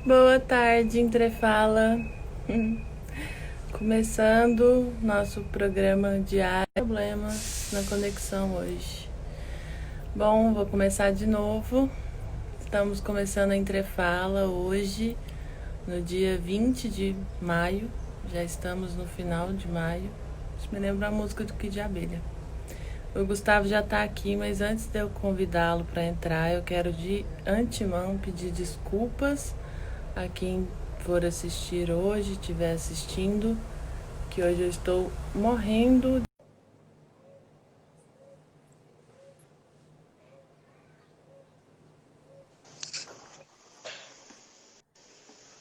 Boa tarde, Entrefala. Começando nosso programa diário. Problemas na conexão hoje. Bom, vou começar de novo. Estamos começando a Entrefala hoje, no dia 20 de maio. Já estamos no final de maio. Isso me lembra a música do Kid de Abelha. O Gustavo já está aqui, mas antes de eu convidá-lo para entrar, eu quero de antemão pedir desculpas a quem for assistir hoje, estiver assistindo, que hoje eu estou morrendo.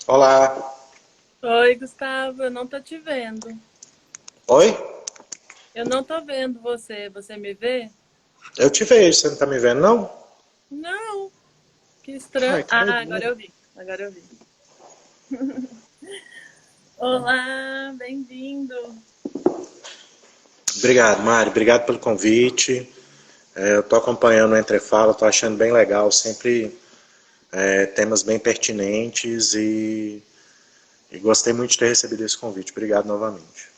Olá. Oi, Gustavo, eu não tô te vendo. Oi? Eu não tô vendo você. Você me vê? Eu te vejo, você não tá me vendo, não? Não, que estranho. Ai, que Ah, agora doideira. eu vi. Agora eu vi. Olá, bem-vindo. Obrigado, Mário. Obrigado pelo convite. Eu tô acompanhando o Entrefala, tô achando bem legal, sempre temas bem pertinentes e gostei muito de ter recebido esse convite. Obrigado novamente.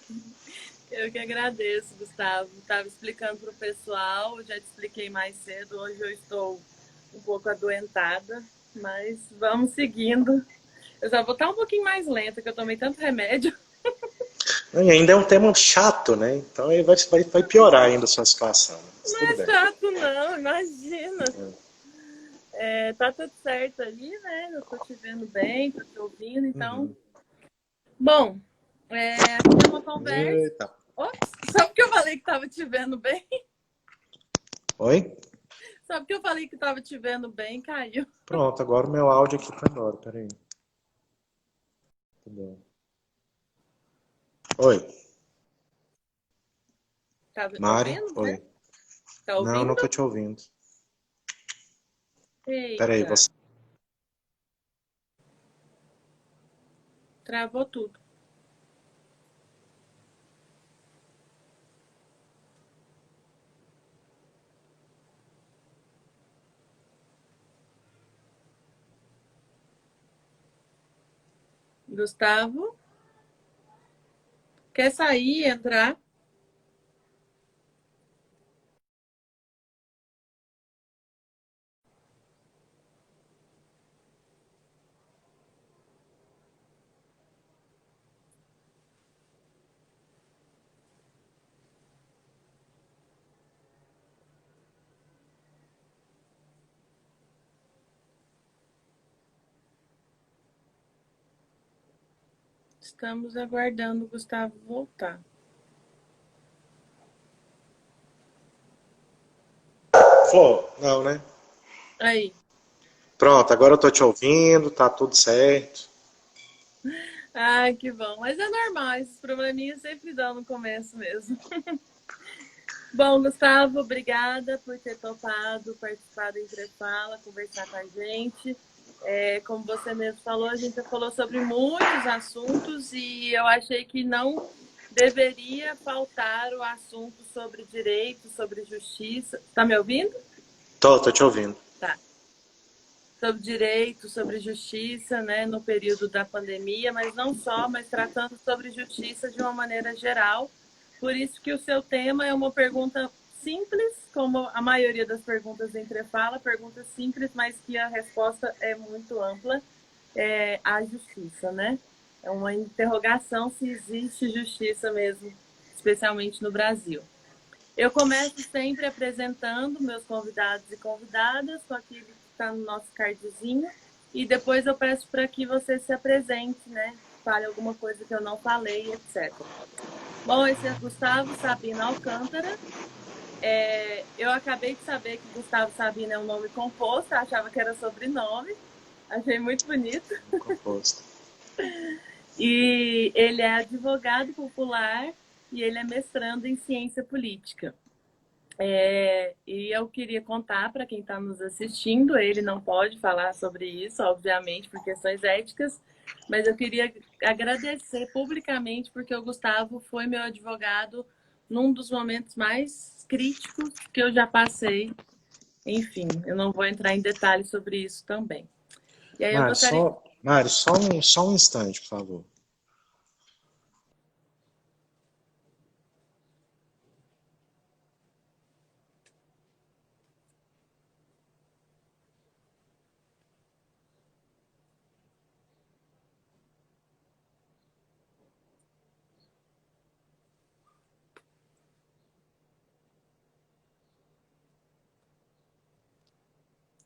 Eu que agradeço, Gustavo. Estava explicando para o pessoal, já te expliquei mais cedo. Hoje eu estou um pouco adoentada, mas vamos seguindo. Eu já vou estar um pouquinho mais lenta, que eu tomei tanto remédio. E ainda é um tema chato, né? Então aí vai piorar ainda a sua situação. Mas Não tudo é bem. chato, não, imagina. É, tá tudo certo aí, né? Eu tô te vendo bem, tô te ouvindo, então. Uhum. Bom, aqui é uma conversa. Eita. Ops, só porque eu falei que tava te vendo bem. Oi? Só porque eu falei que tava te vendo bem, caiu. Pronto, agora o meu áudio aqui foi embora. Peraí. Tá bom. Oi, Tá Mário? ouvindo, né? Oi. Tá Não, não ouvindo? tô te ouvindo. Peraí, Eita, você. travou tudo. Gustavo, quer sair, entrar? Estamos aguardando o Gustavo voltar. Flor, não, né? Aí. Pronto, agora eu tô te ouvindo, tá tudo certo. Ai, que bom. Mas é normal, esses probleminhas sempre dão no começo mesmo. Bom, Gustavo, obrigada por ter topado participar do Entrefala, conversar com a gente. Como você mesmo falou, a gente já falou sobre muitos assuntos e eu achei que não deveria faltar o assunto sobre direito, sobre justiça. Está me ouvindo? Tô te ouvindo. Tá. Sobre direito, sobre justiça, né, no período da pandemia, mas não só, mas tratando sobre justiça de uma maneira geral. Por isso que o seu tema é uma pergunta simples, como a maioria das perguntas entre fala, pergunta simples, mas que a resposta é muito ampla, é a justiça, né? É uma interrogação se existe justiça mesmo, especialmente no Brasil. Eu começo sempre apresentando meus convidados e convidadas com aquele que está no nosso cardzinho e depois eu peço para que você se apresente, né? Fale alguma coisa que eu não falei, etc. Bom, esse é Gustavo Sabino Alcântara. Eu acabei de saber que Gustavo Sabino é um nome composto, achava que era sobrenome. Achei muito bonito. Composto. E ele é advogado popular e ele é mestrando em ciência política. E eu queria contar para quem está nos assistindo, ele não pode falar sobre isso, obviamente, por questões éticas, mas eu queria agradecer publicamente porque o Gustavo foi meu advogado num dos momentos mais críticos que eu já passei. Enfim, eu não vou entrar em detalhes sobre isso também. E aí eu Mário, gostaria. Mário, só um instante, por favor.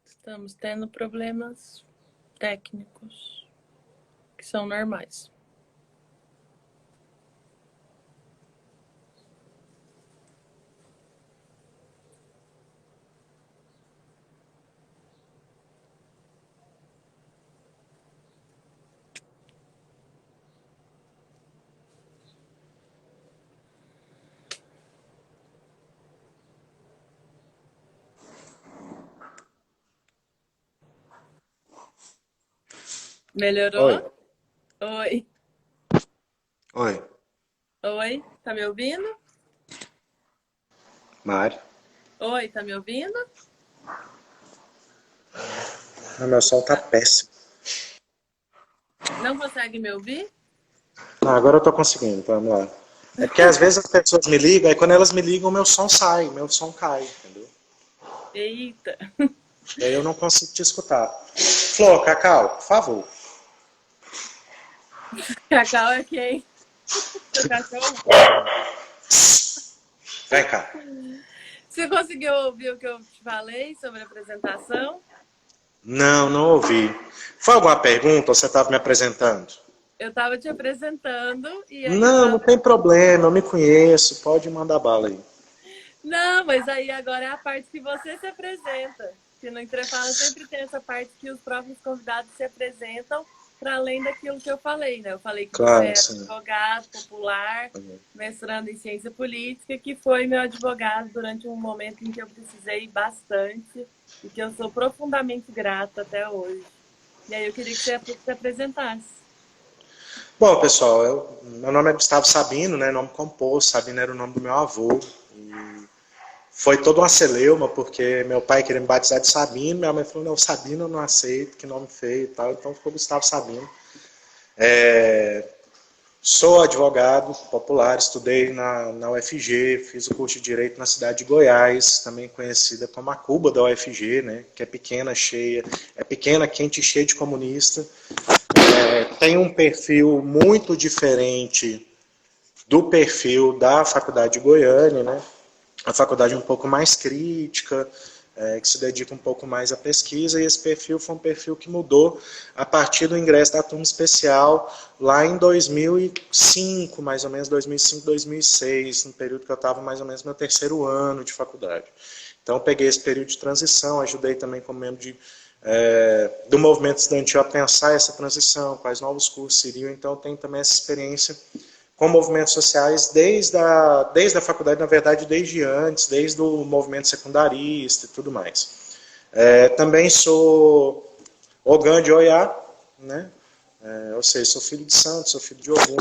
Estamos tendo problemas técnicos, que são normais. Oi, Melhorou? Oi. oi, Oi, tá me ouvindo? Mário. Oi, tá me ouvindo? Ah, meu som tá péssimo. Não consegue me ouvir? Não, agora eu tô conseguindo, vamos lá. É porque às vezes as pessoas me ligam, aí quando elas me ligam, meu som sai, meu som cai, entendeu? Eita. E aí eu não consigo te escutar. Flor, Cacau, por favor. Cacau é quem? Seu cachorro? Vem cá. Você conseguiu ouvir o que eu te falei sobre a apresentação? Não, não ouvi. Foi alguma pergunta ou você estava me apresentando? Eu estava te apresentando e aí eu Não, não estava. tem problema, eu me conheço, pode mandar bala aí. Não, mas aí agora é a parte que você se apresenta. Que no Entrefala sempre tem essa parte que os próprios convidados se apresentam para além daquilo que eu falei, né? Eu falei que você Claro, é sim. advogado popular, mestrando em ciência política, que foi meu advogado durante um momento em que eu precisei bastante e que eu sou profundamente grata até hoje. E aí eu queria que você se apresentasse. Bom, pessoal, meu nome é Gustavo Sabino, né? Nome composto, Sabino era o nome do meu avô. Foi toda uma celeuma, porque meu pai queria me batizar de Sabino, minha mãe falou, não, Sabino eu não aceito, que nome feio e tal, então ficou Gustavo Sabino. Sou advogado popular, estudei na UFG, fiz o curso de Direito na cidade de Goiás, também conhecida como a Cuba da UFG, né, que é pequena, cheia, é pequena, quente e cheia de comunista. Tem um perfil muito diferente do perfil da Faculdade de Goiânia, né? A faculdade é um pouco mais crítica, que se dedica um pouco mais à pesquisa, e esse perfil foi um perfil que mudou a partir do ingresso da turma especial lá em 2005, mais ou menos 2005, 2006, no período que eu estava mais ou menos no meu terceiro ano de faculdade. Então, peguei esse período de transição, ajudei também como membro do movimento estudantil a pensar essa transição, quais novos cursos seriam, então tenho também essa experiência com movimentos sociais desde a faculdade, na verdade, desde antes, desde o movimento secundarista e tudo mais. Também sou Ogã de Oiá, né? Ou seja, sou filho de santo, sou filho de Ogum.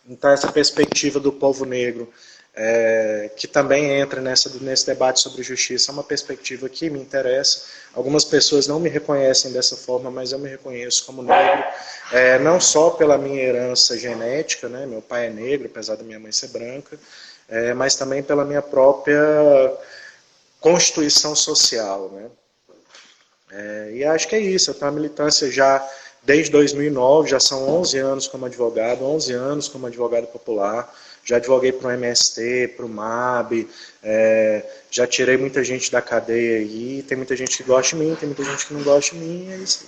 Então, essa perspectiva do povo negro, que também entra nesse debate sobre justiça, é uma perspectiva que me interessa. Algumas pessoas não me reconhecem dessa forma, mas eu me reconheço como negro, não só pela minha herança genética, né? Meu pai é negro, apesar da minha mãe ser branca, mas também pela minha própria constituição social, né? E acho que é isso, eu tenho uma militância já desde 2009, já são 11 anos como advogado, 11 anos como advogado popular, já advoguei para o MST, para o MAB, já tirei muita gente da cadeia aí, tem muita gente que gosta de mim, tem muita gente que não gosta de mim, é isso.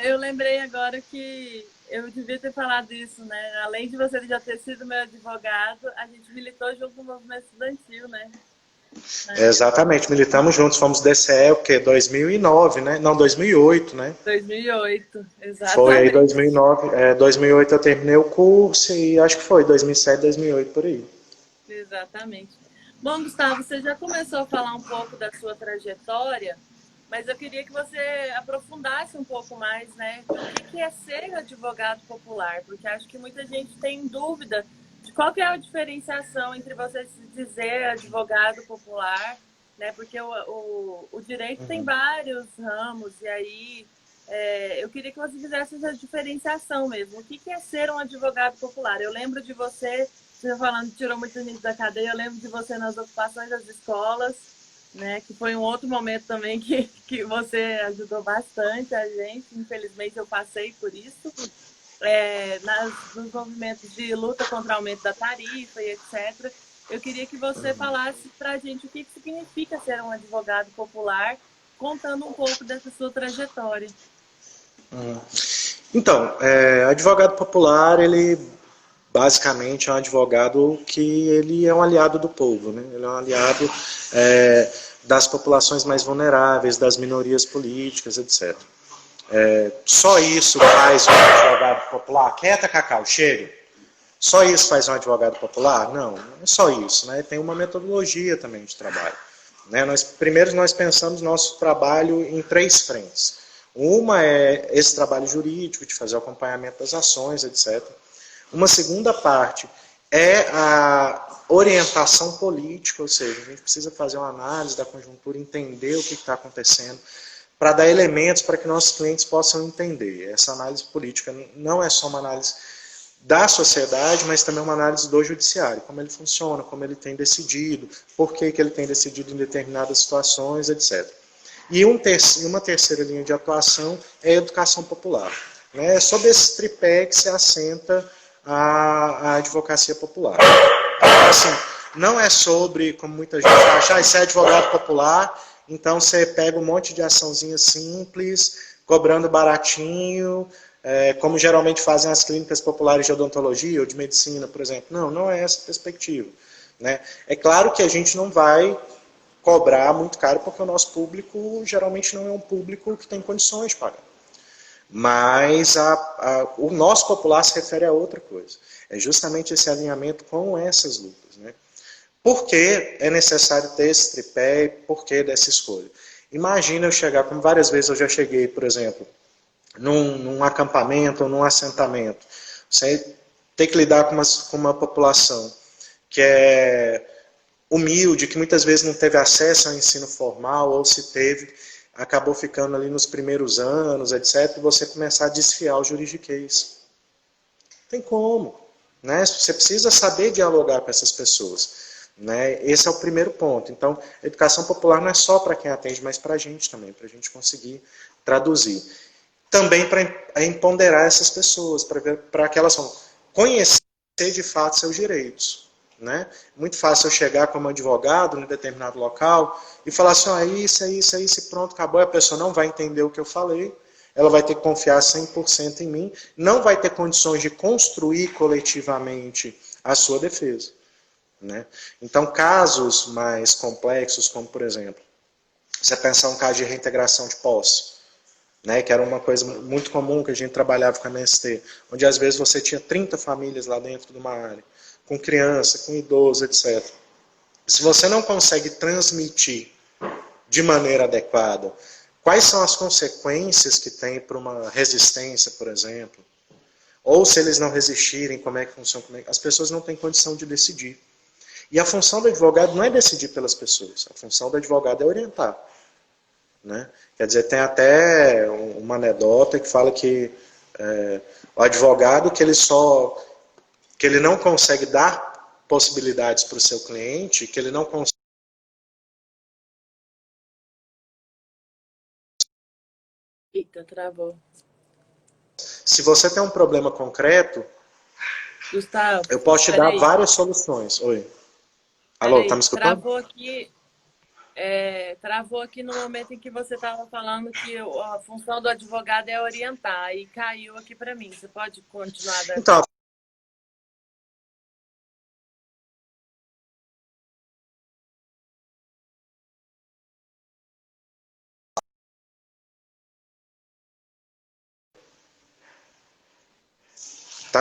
Eu lembrei agora que eu devia ter falado isso, né? Além de você já ter sido meu advogado, a gente militou junto no movimento estudantil, né? Na época, Exatamente, militamos juntos, fomos DCE, o quê? 2009, né? Não, 2008, né? 2008, Foi aí exatamente. 2009, 2008 eu terminei o curso e acho que foi 2007, 2008 por aí. Exatamente. Bom, Gustavo, você já começou a falar um pouco da sua trajetória, mas eu queria que você aprofundasse um pouco mais, né, do que é ser advogado popular, porque acho que muita gente tem dúvida de qual que é a diferenciação entre você se dizer advogado popular né? Porque o direito tem vários ramos, e aí eu queria que você fizesse essa diferenciação mesmo. O que é ser um advogado popular? Eu lembro de você falando que tirou muita gente da cadeia, eu lembro de você nas ocupações das escolas, né? Que foi um outro momento também que você ajudou bastante a gente. Infelizmente, eu passei por isso. Nos movimentos de luta contra o aumento da tarifa e etc. Eu queria que você falasse para a gente o que significa ser um advogado popular, contando um pouco dessa sua trajetória. Então, advogado popular, ele basicamente é um advogado que ele é um aliado do povo, né? Ele é um aliado das populações mais vulneráveis, das minorias políticas, etc. Só isso faz um advogado popular? Quieta, Cacau, chega. Só isso faz um advogado popular? Não, não é só isso, né? Tem uma metodologia também de trabalho. Né? Primeiro nós pensamos nosso trabalho em 3 frentes. Uma é esse trabalho jurídico, de fazer o acompanhamento das ações, etc. Uma segunda parte é a orientação política, ou seja, a gente precisa fazer uma análise da conjuntura, entender o que está acontecendo, para dar elementos para que nossos clientes possam entender. Essa análise política não é só uma análise da sociedade, mas também uma análise do judiciário, como ele funciona, como ele tem decidido, por que ele tem decidido em determinadas situações, etc. E uma terceira linha de atuação é a educação popular. É sobre esse tripé que se assenta a advocacia popular. Então, assim, não é sobre, como muita gente acha, isso é advogado popular, então você pega um monte de açãozinha simples, cobrando baratinho, como geralmente fazem as clínicas populares de odontologia ou de medicina, por exemplo. Não, não é essa a perspectiva. Né? É claro que a gente não vai cobrar muito caro, porque o nosso público geralmente não é um público que tem condições de pagar. Mas o nosso popular se refere a outra coisa. É justamente esse alinhamento com essas lutas. Né? Por que é necessário ter esse tripé e por que dessa escolha? Imagina eu chegar, como várias vezes eu já cheguei, por exemplo, num acampamento ou num assentamento. Você tem que lidar com uma população que é humilde, que muitas vezes não teve acesso ao ensino formal, ou se teve, acabou ficando ali nos primeiros anos, etc., e você começar a desfiar o juridiquês. Não tem como. Né? Você precisa saber dialogar com essas pessoas. Né? Esse é o primeiro ponto. Então, a educação popular não é só para quem atende, mas para a gente também, para a gente conseguir traduzir. Também para empoderar essas pessoas, para que elas vão conhecer de fato seus direitos. Né? Muito fácil eu chegar como advogado em determinado local e falar assim, isso, e pronto, acabou. A pessoa não vai entender o que eu falei, ela vai ter que confiar 100% em mim, não vai ter condições de construir coletivamente a sua defesa. Né? Então, casos mais complexos, como por exemplo, você pensar um caso de reintegração de posse, né, que era uma coisa muito comum que a gente trabalhava com a MST, onde às vezes você tinha 30 famílias lá dentro de uma área, com criança, com idoso, etc. Se você não consegue transmitir de maneira adequada quais são as consequências que tem para uma resistência, por exemplo, ou se eles não resistirem, como é que funciona, as pessoas não têm condição de decidir. E a função do advogado não é decidir pelas pessoas, a função do advogado é orientar. Né? Quer dizer, tem até uma anedota que fala que o advogado que ele não consegue dar possibilidades para o seu cliente, que ele não consegue. Eita, travou. Se você tem um problema concreto, Gustavo, eu posso te dar várias soluções. Oi. Alô, tá me escutando? Travou aqui no momento em que você estava falando que a função do advogado é orientar, e caiu aqui para mim. Você pode continuar daqui? Então,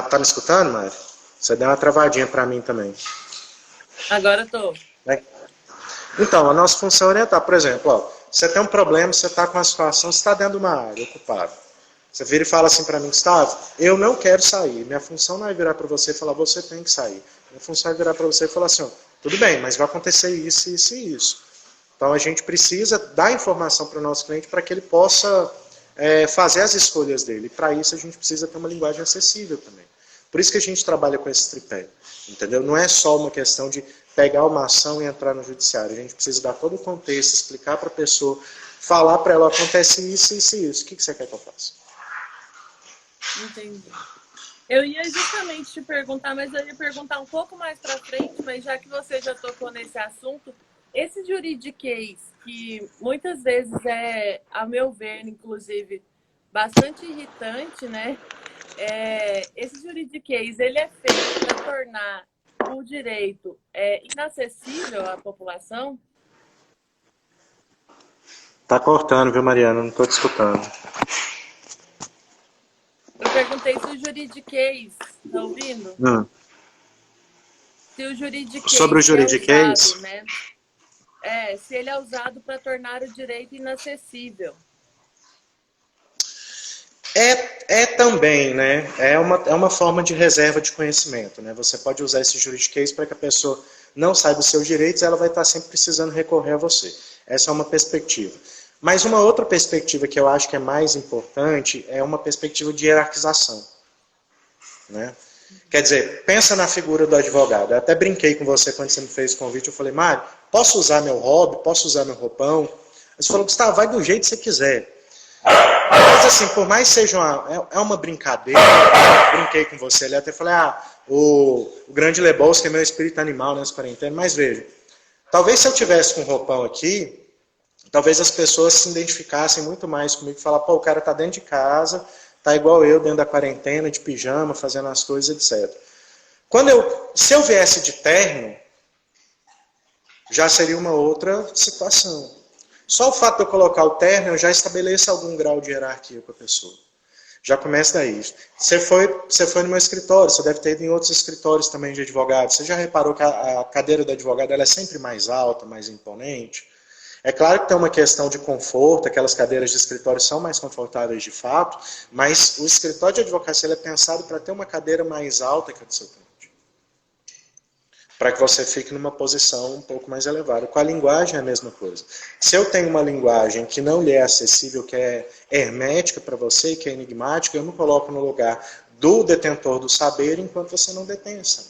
tá me escutando, Mari? Você deu uma travadinha para mim também. Agora estou. Então, a nossa função é orientar. Por exemplo, você tem um problema, você está com uma situação, você está dentro de uma área ocupada. Você vira e fala assim para mim, Gustavo, eu não quero sair. Minha função não é virar para você e falar, você tem que sair. Minha função é virar para você e falar assim, tudo bem, mas vai acontecer isso, isso e isso. Então a gente precisa dar informação para o nosso cliente para que ele possa fazer as escolhas dele. Para isso a gente precisa ter uma linguagem acessível também. Por isso que a gente trabalha com esse tripé, entendeu? Não é só uma questão de pegar uma ação e entrar no judiciário. A gente precisa dar todo o contexto, explicar para a pessoa, falar para ela, acontece isso, isso e isso. O que você quer que eu faça? Entendi. Eu ia justamente te perguntar, mas eu ia perguntar um pouco mais para frente, mas já que você já tocou nesse assunto, esse juridiquês, que muitas vezes é, a meu ver, inclusive, bastante irritante, né? Esse juridiquês, ele é feito para tornar o direito inacessível à população? Tá cortando, viu, Mariana? Não estou te escutando. Eu perguntei se o juridiquês, tá ouvindo? Se o juridiquês sobre o juridiquês? usado, né? Se ele é usado para tornar o direito inacessível. Também, né? É uma forma de reserva de conhecimento, né? Você pode usar esse juridiquês para que a pessoa não saiba os seus direitos, ela vai estar sempre precisando recorrer a você. Essa é uma perspectiva. Mas uma outra perspectiva que eu acho que é mais importante é uma perspectiva de hierarquização, né? Quer dizer, pensa na figura do advogado. Eu até brinquei com você quando você me fez o convite. Eu falei, Mário, posso usar meu hobby? Posso usar meu roupão? Você falou, Gustavo, vai do jeito que você quiser. Mas assim, por mais seja uma brincadeira, eu brinquei com você ali, até falei, o grande Lebowski é meu espírito animal nessa quarentena, mas veja, talvez se eu tivesse com um roupão aqui, talvez as pessoas se identificassem muito mais comigo e falar, pô, o cara tá dentro de casa, tá igual eu dentro da quarentena, de pijama, fazendo as coisas, etc. Se eu viesse de terno, já seria uma outra situação. Só o fato de eu colocar o terno, eu já estabeleço algum grau de hierarquia com a pessoa. Já começa daí. Você foi no meu escritório, você deve ter ido em outros escritórios também de advogado. Você já reparou que a cadeira do advogado ela é sempre mais alta, mais imponente? É claro que tem uma questão de conforto, aquelas cadeiras de escritório são mais confortáveis de fato, mas o escritório de advocacia ele é pensado para ter uma cadeira mais alta que a do seu cliente. Para que você fique numa posição um pouco mais elevada. Com a linguagem é a mesma coisa. Se eu tenho uma linguagem que não lhe é acessível, que é hermética para você, que é enigmática, eu me coloco no lugar do detentor do saber enquanto você não detém o saber.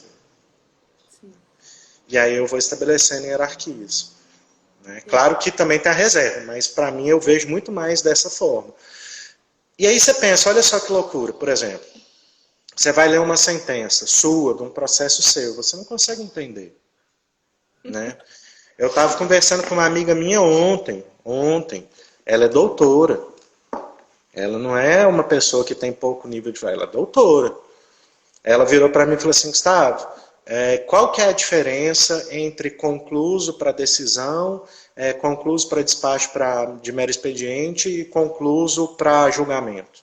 Sim. E aí eu vou estabelecendo hierarquias. Né? Claro que também tem a reserva, mas para mim eu vejo muito mais dessa forma. E aí você pensa, olha só que loucura, por exemplo. Você vai ler uma sentença sua, de um processo seu, você não consegue entender. Né? Eu estava conversando com uma amiga minha ontem, ela é doutora. Ela não é uma pessoa que tem pouco nível de... Ela é doutora. Ela virou para mim e falou assim, Gustavo, qual que é a diferença entre concluso para decisão, concluso para despacho de mero expediente e concluso para julgamento?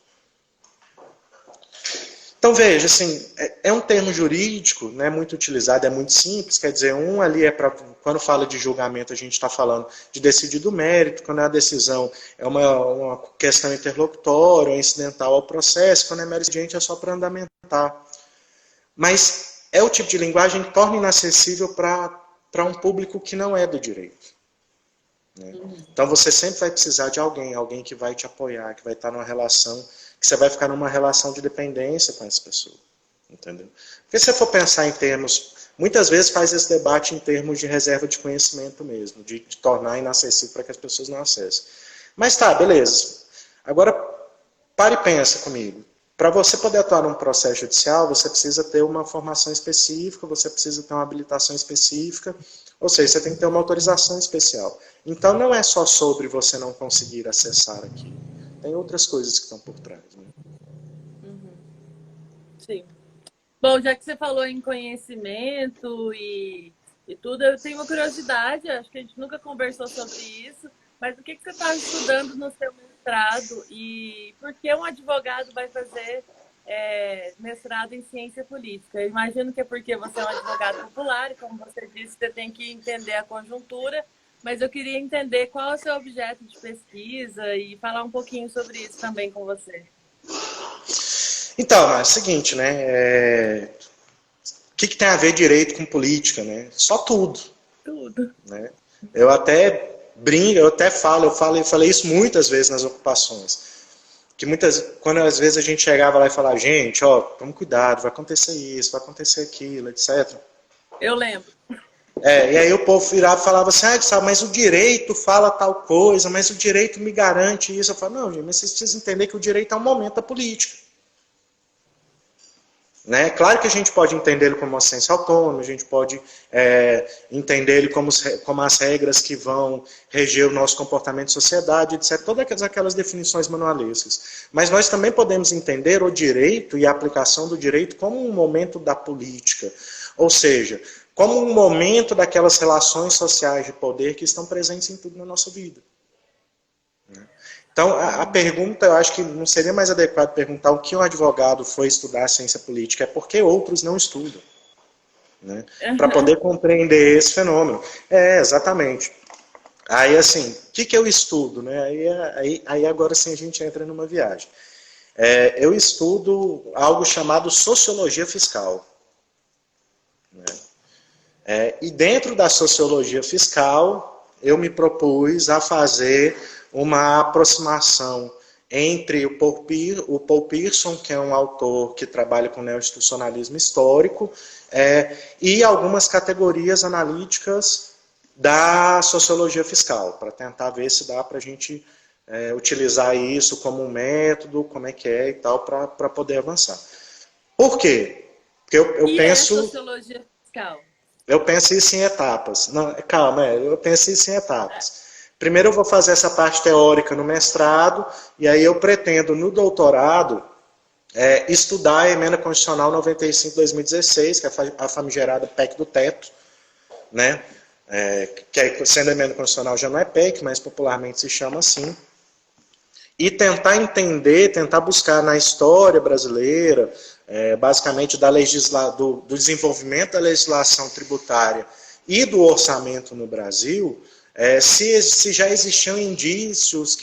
Então, veja, assim, é um termo jurídico, né, muito utilizado, é muito simples, quer dizer, um ali é para, quando fala de julgamento, a gente está falando de decidir do mérito, quando a decisão é uma questão interlocutória ou incidental ao processo, quando é mero expediente é só para andamentar. Mas é o tipo de linguagem que torna inacessível para um público que não é do direito. Né? Então, você sempre vai precisar de alguém que vai te apoiar, que vai estar numa relação... que você vai ficar numa relação de dependência com essa pessoa, entendeu? Porque se você for pensar em termos, muitas vezes faz esse debate em termos de reserva de conhecimento mesmo, de tornar inacessível para que as pessoas não acessem. Mas tá, beleza. Agora, pare e pensa comigo. Para você poder atuar num processo judicial, você precisa ter uma formação específica, você precisa ter uma habilitação específica, ou seja, você tem que ter uma autorização especial. Então, não é só sobre você não conseguir acessar aqui. Tem outras coisas que estão por trás. Né? Sim. Bom, já que você falou em conhecimento e tudo, eu tenho uma curiosidade, acho que a gente nunca conversou sobre isso, mas o que você está estudando no seu mestrado e por que um advogado vai fazer mestrado em ciência política? Eu imagino que é porque você é um advogado popular e, como você disse, você tem que entender a conjuntura, mas eu queria entender qual é o seu objeto de pesquisa e falar um pouquinho sobre isso também com você. Então, é o seguinte, né? O que tem a ver direito com política, né? Só tudo. Tudo. Né? Eu até brinca, eu até eu falei isso muitas vezes nas ocupações. Que quando às vezes a gente chegava lá e falava, gente, ó, tome cuidado, vai acontecer isso, vai acontecer aquilo, etc. Eu lembro. E aí o povo virava e falava assim, sabe, mas o direito fala tal coisa, mas o direito me garante isso. Eu falo, não, gente, mas vocês precisam entender que o direito é um momento da política. Né? Claro que a gente pode entender ele como uma ciência autônoma, a gente pode entender ele como as regras que vão reger o nosso comportamento em sociedade, etc. Todas aquelas definições manualescas. Mas nós também podemos entender o direito e a aplicação do direito como um momento da política. Ou seja, como um momento daquelas relações sociais de poder que estão presentes em tudo na nossa vida. Então, a pergunta, eu acho que não seria mais adequado perguntar o que um advogado foi estudar a ciência política, é porque outros não estudam, né? Para poder compreender esse fenômeno. Exatamente. Aí, assim, o que eu estudo? Né? Aí agora sim a gente entra numa viagem. Eu estudo algo chamado sociologia fiscal. Né? E dentro da sociologia fiscal, eu me propus a fazer uma aproximação entre o Paul Pearson, que é um autor que trabalha com neoinstitucionalismo histórico, e algumas categorias analíticas da sociologia fiscal, para tentar ver se dá para a gente utilizar isso como um método, como é que é e tal, para poder avançar. Por quê? Porque eu penso... é sociologia fiscal? Eu penso isso em etapas. Não, calma, eu penso isso em etapas. Primeiro eu vou fazer essa parte teórica no mestrado, e aí eu pretendo, no doutorado, estudar a Emenda Constitucional 95/2016, que é a famigerada PEC do teto, né? Que sendo a Emenda Constitucional já não é PEC, mas popularmente se chama assim, e tentar entender, tentar buscar na história brasileira, basicamente do desenvolvimento da legislação tributária e do orçamento no Brasil, se já existiam indícios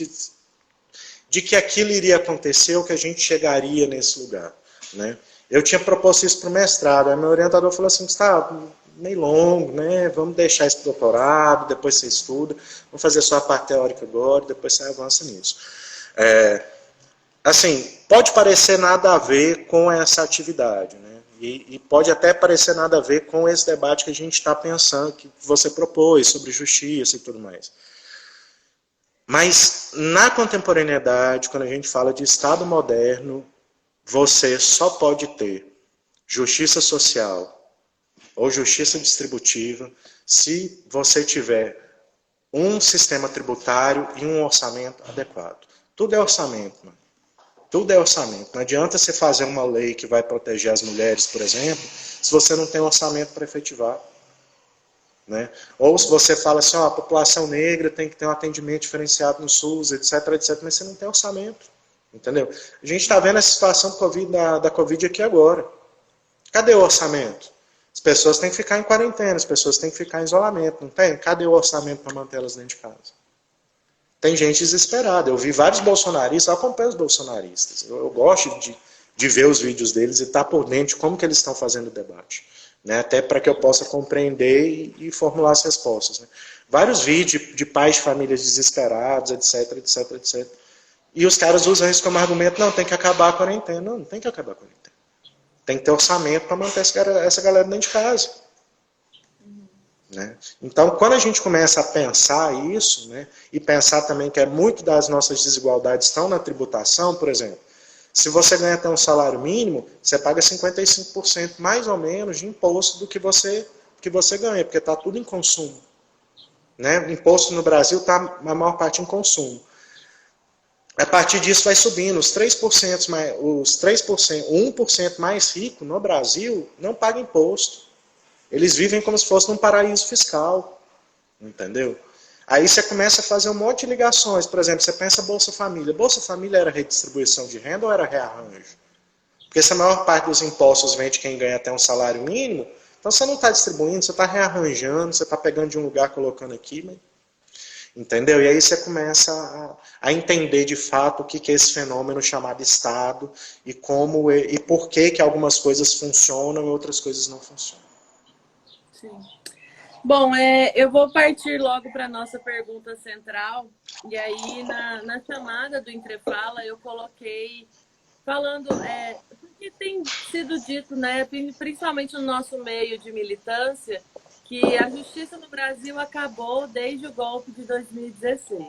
de que aquilo iria acontecer ou que a gente chegaria nesse lugar. Né? Eu tinha proposto isso para o mestrado, aí meu orientador falou assim, está meio longo, né? Vamos deixar isso para o doutorado, depois você estuda, vamos fazer só a parte teórica agora, depois você avança nisso. Assim, pode parecer nada a ver com essa atividade, né? E pode até parecer nada a ver com esse debate que a gente está pensando, que você propôs, sobre justiça e tudo mais. Mas, na contemporaneidade, quando a gente fala de Estado moderno, você só pode ter justiça social ou justiça distributiva se você tiver um sistema tributário e um orçamento adequado. Tudo é orçamento, mano. Tudo é orçamento. Não adianta você fazer uma lei que vai proteger as mulheres, por exemplo, se você não tem orçamento para efetivar. Né? Ou se você fala assim, a população negra tem que ter um atendimento diferenciado no SUS, etc, etc, mas você não tem orçamento. Entendeu? A gente está vendo a situação da Covid aqui agora. Cadê o orçamento? As pessoas têm que ficar em quarentena, as pessoas têm que ficar em isolamento, não tem? Cadê o orçamento para mantê-las dentro de casa? Tem gente desesperada. Eu vi vários bolsonaristas, eu acompanho os bolsonaristas. Eu gosto de ver os vídeos deles e estar por dentro de como que eles estão fazendo o debate. Né? Até para que eu possa compreender e formular as respostas. Né? Vários vídeos de pais de famílias desesperados, etc, etc, etc. E os caras usam isso como argumento, não, tem que acabar a quarentena. Não tem que acabar a quarentena. Tem que ter orçamento para manter essa galera dentro de casa. Né? Então, quando a gente começa a pensar isso, né, e pensar também que muito das nossas desigualdades estão na tributação, por exemplo, se você ganha até um salário mínimo, você paga 55% mais ou menos de imposto do que você ganha, porque está tudo em consumo. Né? Imposto no Brasil está a maior parte em consumo. A partir disso vai subindo, os 3%, o 1% mais rico no Brasil não paga imposto. Eles vivem como se fosse num paraíso fiscal, entendeu? Aí você começa a fazer um monte de ligações. Por exemplo, você pensa Bolsa Família. Bolsa Família era redistribuição de renda ou era rearranjo? Porque se a maior parte dos impostos vem de quem ganha até um salário mínimo, então você não está distribuindo, você está rearranjando, você está pegando de um lugar, colocando aqui, mas... entendeu? E aí você começa a entender de fato o que é esse fenômeno chamado Estado e por que algumas coisas funcionam e outras coisas não funcionam. Sim. Bom, eu vou partir logo para a nossa pergunta central. E aí, na chamada do Entrefala, eu coloquei falando, porque tem sido dito, né, principalmente no nosso meio de militância, que a justiça no Brasil acabou desde o golpe de 2016.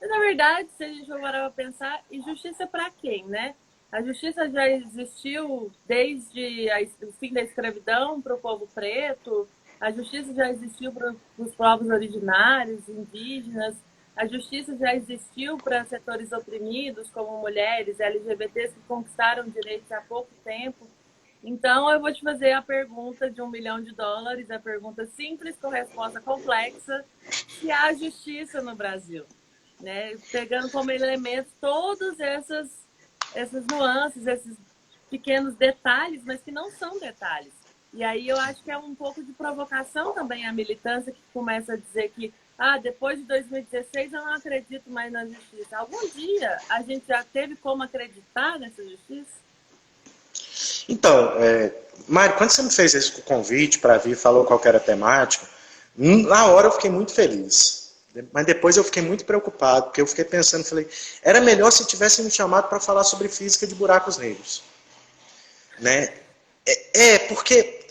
Mas, na verdade, se a gente for parar para pensar, e justiça para quem, né? A justiça já existiu desde o fim da escravidão para o povo preto, a justiça já existiu para os povos originários, indígenas, a justiça já existiu para setores oprimidos, como mulheres, LGBTs, que conquistaram direitos há pouco tempo. Então, eu vou te fazer a pergunta de US$ 1 milhão, a pergunta simples com resposta complexa: se há justiça no Brasil? Né? Pegando como elementos todas essas nuances, esses pequenos detalhes, mas que não são detalhes. E aí eu acho que é um pouco de provocação também à militância, que começa a dizer que depois de 2016 eu não acredito mais na justiça. Algum dia a gente já teve como acreditar nessa justiça? Então, Mário, quando você me fez esse convite para vir, falou qual era a temática, na hora eu fiquei muito feliz. Mas depois eu fiquei muito preocupado, porque eu fiquei pensando, falei, era melhor se tivessem me chamado para falar sobre física de buracos negros. Né? Porque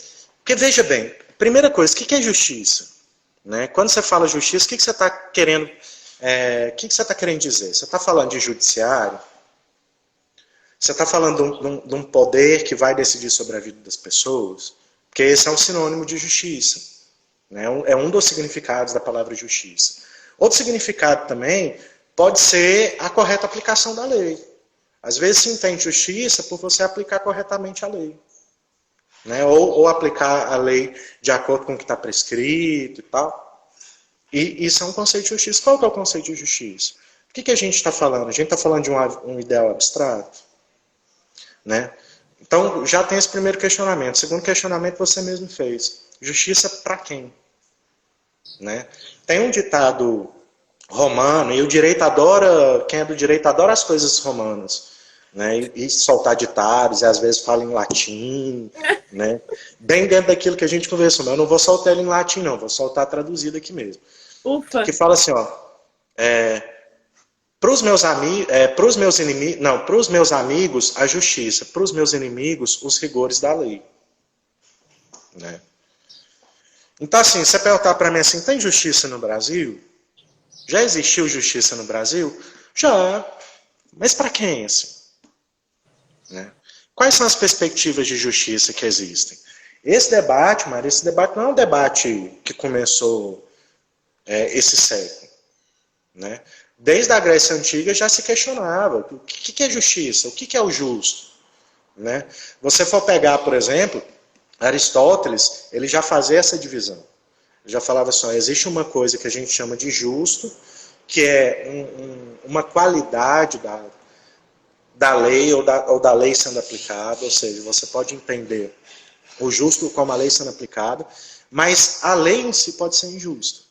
veja bem, primeira coisa, o que é justiça? Né? Quando você fala justiça, o que você está querendo, o que você está querendo dizer? Você está falando de judiciário? Você está falando de um poder que vai decidir sobre a vida das pessoas? Porque esse é um sinônimo de justiça. Né? É um dos significados da palavra justiça. Outro significado também pode ser a correta aplicação da lei. Às vezes se entende justiça por você aplicar corretamente a lei. Né? Ou aplicar a lei de acordo com o que está prescrito e tal. E isso é um conceito de justiça. Qual que é o conceito de justiça? O que a gente está falando? A gente está falando de um ideal abstrato? Né? Então, já tem esse primeiro questionamento. O segundo questionamento você mesmo fez. Justiça para quem? Né? Tem um ditado romano, e o direito adora, quem é do direito adora as coisas romanas. Né? E soltar ditados, e às vezes fala em latim, né? Bem dentro daquilo que a gente conversou. Mas eu não vou soltar ele em latim, não, vou soltar traduzido aqui mesmo. Ufa! Que fala assim, ó, para os meus amigos, a justiça, para os meus inimigos, os rigores da lei. Né? Então, assim, você perguntar para mim assim, tem justiça no Brasil? Já existiu justiça no Brasil? Já. Mas para quem, assim? Né? Quais são as perspectivas de justiça que existem? Esse debate, Maria, esse debate não é um debate que começou esse século. Né? Desde a Grécia Antiga já se questionava o que é justiça, o que é o justo. Né? Você for pegar, por exemplo, Aristóteles, ele já fazia essa divisão. Ele já falava assim, existe uma coisa que a gente chama de justo, que é uma qualidade da lei ou da lei sendo aplicada, ou seja, você pode entender o justo como a lei sendo aplicada, mas a lei em si pode ser injusta.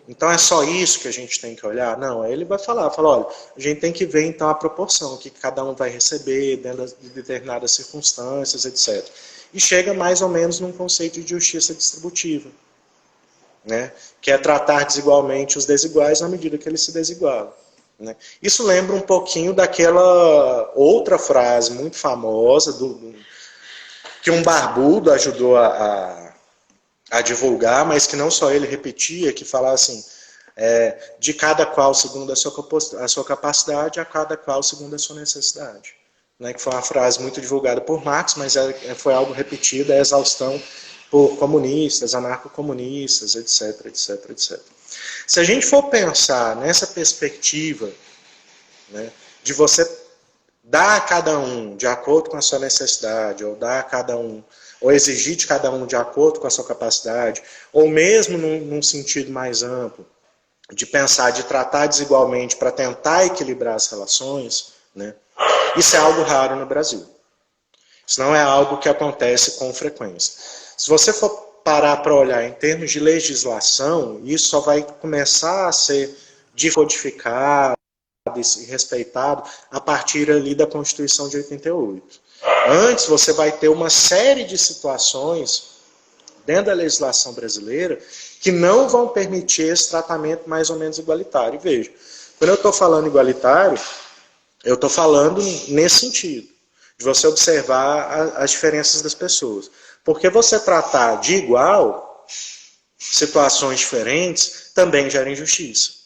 Então é só isso que a gente tem que olhar? Não, aí ele vai falar, olha, a gente tem que ver então a proporção que cada um vai receber dentro de determinadas circunstâncias, etc. E chega mais ou menos num conceito de justiça distributiva, né? Que é tratar desigualmente os desiguais na medida que eles se desigualam. Né? Isso lembra um pouquinho daquela outra frase muito famosa que um barbudo ajudou a divulgar, mas que não só ele repetia, que falava assim, de cada qual segundo a sua capacidade, a cada qual segundo a sua necessidade. Né? Que foi uma frase muito divulgada por Marx, mas foi algo repetido, é exaustão por comunistas, anarcocomunistas, etc, etc, etc. Se a gente for pensar nessa perspectiva, né, de você dar a cada um de acordo com a sua necessidade, ou dar a cada um, ou exigir de cada um de acordo com a sua capacidade, ou mesmo num sentido mais amplo, de pensar, de tratar desigualmente para tentar equilibrar as relações, né, isso é algo raro no Brasil. Isso não é algo que acontece com frequência. Se você for parar para olhar em termos de legislação, isso só vai começar a ser decodificado e respeitado a partir ali da Constituição de 88. Antes, você vai ter uma série de situações dentro da legislação brasileira que não vão permitir esse tratamento mais ou menos igualitário. E veja, quando eu estou falando igualitário, eu estou falando nesse sentido, de você observar as diferenças das pessoas. Porque você tratar de igual, situações diferentes, também gera injustiça.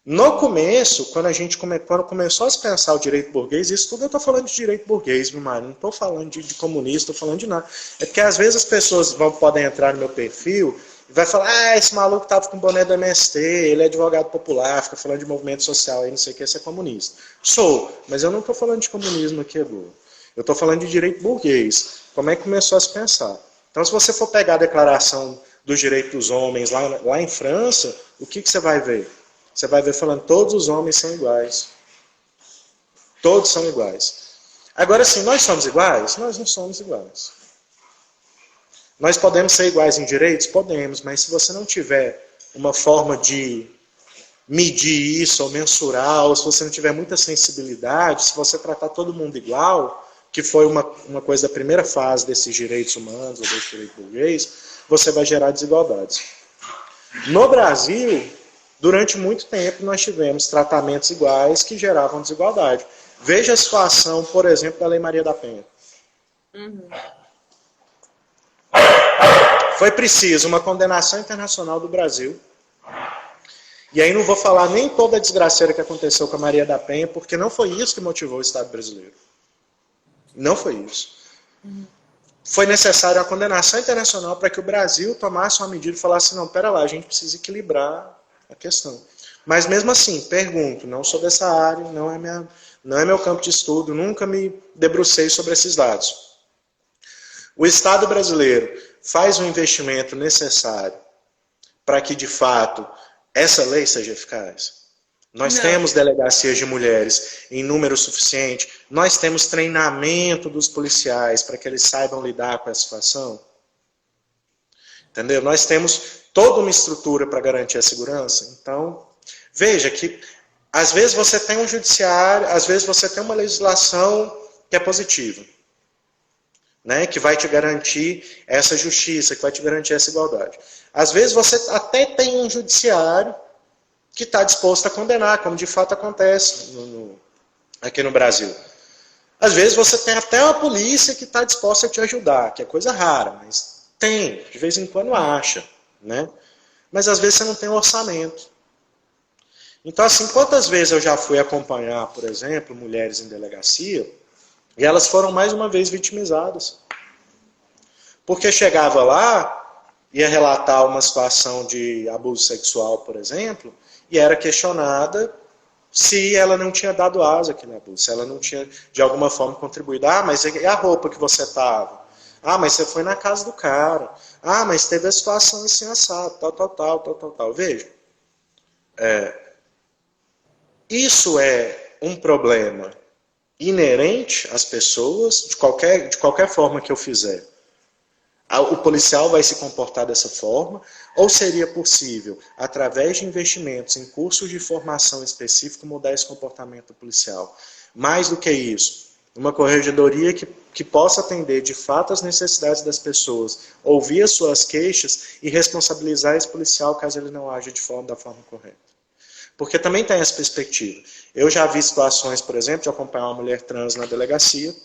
No começo, quando começou a se pensar o direito burguês, isso tudo eu estou falando de direito burguês, meu marido, não estou falando de comunista, estou falando de nada. É porque às vezes as pessoas podem entrar no meu perfil e vai falar, esse maluco estava com boné do MST, ele é advogado popular, fica falando de movimento social, aí não sei o que, esse é comunista. Sou, mas eu não estou falando de comunismo aqui, Edu. Eu estou falando de direito burguês. Como é que começou a se pensar? Então, se você for pegar a declaração dos direitos dos homens lá em França, o que você vai ver? Você vai ver falando, todos os homens são iguais. Todos são iguais. Agora sim, nós somos iguais? Nós não somos iguais. Nós podemos ser iguais em direitos? Podemos, mas se você não tiver uma forma de medir isso, ou mensurar, ou se você não tiver muita sensibilidade, se você tratar todo mundo igual, que foi uma coisa da primeira fase desses direitos humanos, ou desse direito burguês, você vai gerar desigualdades. No Brasil, durante muito tempo, nós tivemos tratamentos iguais que geravam desigualdade. Veja a situação, por exemplo, da Lei Maria da Penha. Foi preciso uma condenação internacional do Brasil. E aí não vou falar nem toda a desgraceira que aconteceu com a Maria da Penha, porque não foi isso que motivou o Estado brasileiro. Não foi isso. Foi necessária a condenação internacional para que o Brasil tomasse uma medida e falasse, não, pera lá, a gente precisa equilibrar a questão. Mas mesmo assim, pergunto, não sou dessa área, não é meu campo de estudo, nunca me debrucei sobre esses dados. O Estado brasileiro faz o investimento necessário para que, de fato, essa lei seja eficaz? Nós temos delegacias de mulheres em número suficiente, nós temos treinamento dos policiais para que eles saibam lidar com essa situação. Entendeu? Nós temos toda uma estrutura para garantir a segurança. Então, veja que às vezes você tem um judiciário, às vezes você tem uma legislação que é positiva, né, que vai te garantir essa justiça, que vai te garantir essa igualdade. Às vezes você até tem um judiciário que está disposto a condenar, como de fato acontece aqui no Brasil. Às vezes você tem até uma polícia que está disposta a te ajudar, que é coisa rara, mas tem, de vez em quando acha, né? Mas às vezes você não tem um orçamento. Então, assim, quantas vezes eu já fui acompanhar, por exemplo, mulheres em delegacia, e elas foram mais uma vez vitimizadas. Porque chegava lá, ia relatar uma situação de abuso sexual, por exemplo, e era questionada se ela não tinha dado asa àquele abuso, se ela não tinha, de alguma forma, contribuído. Mas e a roupa que você estava? Mas você foi na casa do cara. Mas teve a situação assim, assado, tal. Veja, isso é um problema inerente às pessoas, de qualquer forma que eu fizer. O policial vai se comportar dessa forma, ou seria possível, através de investimentos em cursos de formação específico, mudar esse comportamento policial? Mais do que isso, uma corregedoria que possa atender de fato as necessidades das pessoas, ouvir as suas queixas e responsabilizar esse policial caso ele não age da forma correta. Porque também tem essa perspectiva. Eu já vi situações, por exemplo, de acompanhar uma mulher trans na delegacia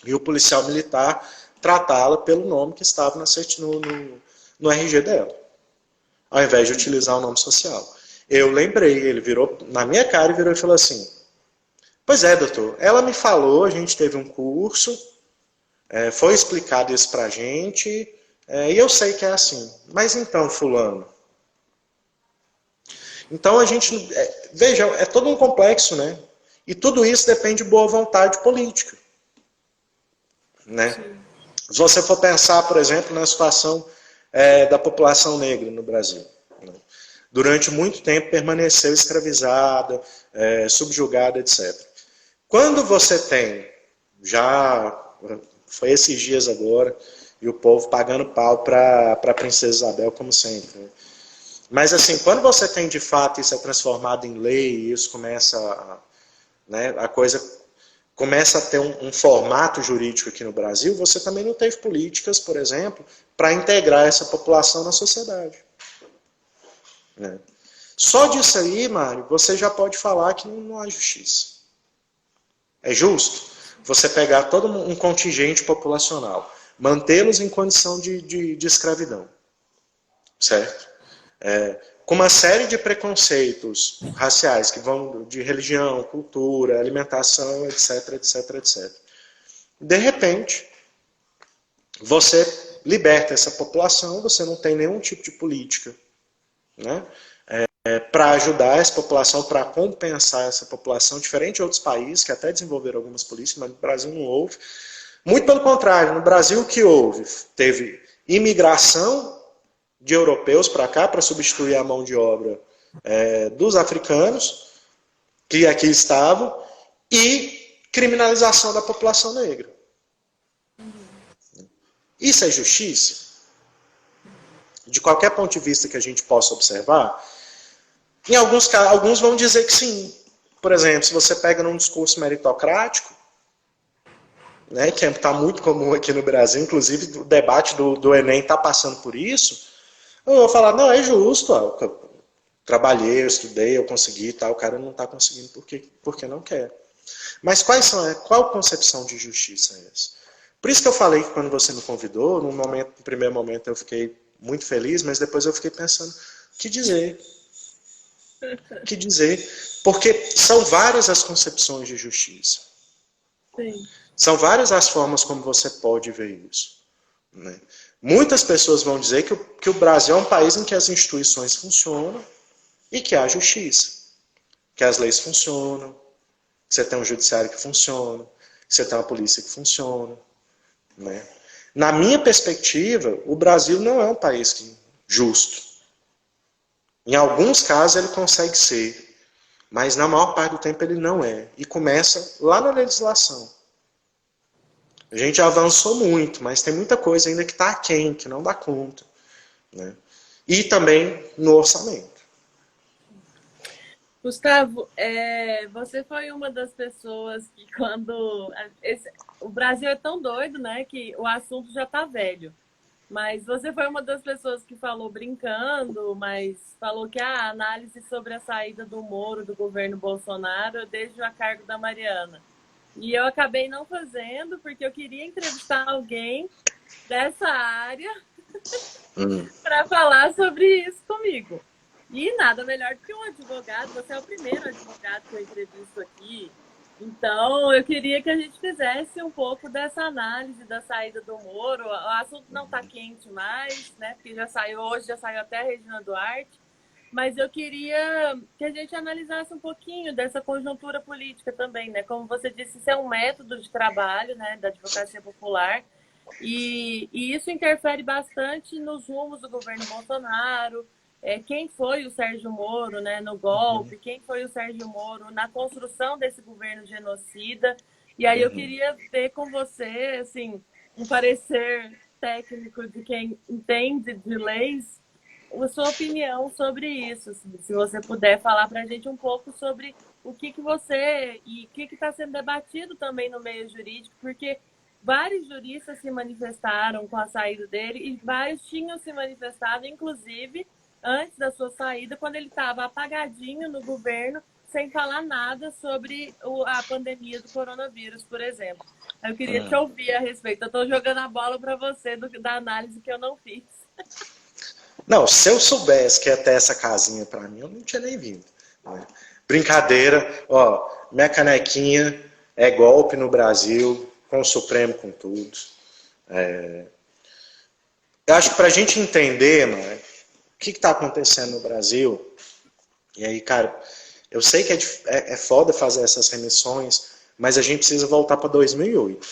e o policial militar tratá-la pelo nome que estava no RG dela, ao invés de utilizar o nome social. Eu lembrei, ele virou na minha cara e falou assim, pois é, doutor, ela me falou, a gente teve um curso, foi explicado isso pra gente, e eu sei que é assim. Mas então, fulano? Então a gente, veja, é todo um complexo, né? E tudo isso depende de boa vontade política, né? Sim. Se você for pensar, por exemplo, na situação da população negra no Brasil, né? Durante muito tempo permaneceu escravizada, subjugada, etc. Quando você tem, foi esses dias agora, e o povo pagando pau para a princesa Isabel, como sempre, né? Mas assim, quando você tem de fato isso é transformado em lei, e isso começa a coisa começa a ter um formato jurídico aqui no Brasil, você também não teve políticas, por exemplo, para integrar essa população na sociedade. Né? Só disso aí, Mário, você já pode falar que não há justiça. É justo você pegar todo um contingente populacional, mantê-los em condição de escravidão, certo? Com uma série de preconceitos raciais que vão de religião, cultura, alimentação, etc, etc, etc. De repente, você liberta essa população, você não tem nenhum tipo de política, né? Para ajudar essa população, para compensar essa população, diferente de outros países que até desenvolveram algumas políticas, mas no Brasil não houve. Muito pelo contrário, no Brasil o que houve? Teve imigração de europeus para cá, para substituir a mão de obra dos africanos, que aqui estavam, e criminalização da população negra. Isso é justiça? De qualquer ponto de vista que a gente possa observar, em alguns vão dizer que sim. Por exemplo, se você pega num discurso meritocrático, né, que está muito comum aqui no Brasil, inclusive o debate do Enem está passando por isso, eu vou falar, não, é justo, eu trabalhei, eu estudei, eu consegui, tá, o cara não está conseguindo porque não quer. Mas qual concepção de justiça é essa? Por isso que eu falei que quando você me convidou, no primeiro momento eu fiquei muito feliz, mas depois eu fiquei pensando, o que dizer? O que dizer? Porque são várias as concepções de justiça. Sim. São várias as formas como você pode ver isso. Né? Muitas pessoas vão dizer que o Brasil é um país em que as instituições funcionam e que há justiça. Que as leis funcionam, que você tem um judiciário que funciona, que você tem uma polícia que funciona. Né? Na minha perspectiva, o Brasil não é um país justo. Em alguns casos ele consegue ser, mas na maior parte do tempo ele não é. E começa lá na legislação. A gente avançou muito, mas tem muita coisa ainda que está aquém, que não dá conta. Né? E também no orçamento. Gustavo, você foi uma das pessoas que o Brasil é tão doido, né, que o assunto já está velho. Mas você foi uma das pessoas que falou brincando, mas falou que a análise sobre a saída do Moro do governo Bolsonaro eu deixo a cargo da Mariana. E eu acabei não fazendo, porque eu queria entrevistar alguém dessa área para falar sobre isso comigo. E nada melhor do que um advogado, você é o primeiro advogado que eu entrevisto aqui. Então, eu queria que a gente fizesse um pouco dessa análise da saída do Moro. O assunto não está quente mais, né? Porque hoje já saiu até a Regina Duarte. Mas eu queria que a gente analisasse um pouquinho dessa conjuntura política também, né? Como você disse, isso é um método de trabalho, né, da advocacia popular. E isso interfere bastante nos rumos do governo Bolsonaro. Quem foi o Sérgio Moro, né, no golpe, quem foi o Sérgio Moro na construção desse governo genocida. E aí eu queria ver com você, assim, um parecer técnico de quem entende de leis, a sua opinião sobre isso. Se você puder falar para a gente um pouco sobre o que você e o que está sendo debatido também no meio jurídico, porque vários juristas se manifestaram com a saída dele e vários tinham se manifestado, inclusive antes da sua saída, quando ele estava apagadinho no governo, sem falar nada sobre a pandemia do coronavírus, por exemplo. Eu queria te ouvir a respeito. Eu estou jogando a bola para você da análise que eu não fiz. Não, se eu soubesse que ia ter essa casinha para mim, eu não tinha nem vindo. Né? Brincadeira, ó, minha canequinha é golpe no Brasil, com o Supremo, com tudo. Eu acho que para a gente entender, mano, o que está acontecendo no Brasil, e aí, cara, eu sei que é foda fazer essas remissões, mas a gente precisa voltar para 2008.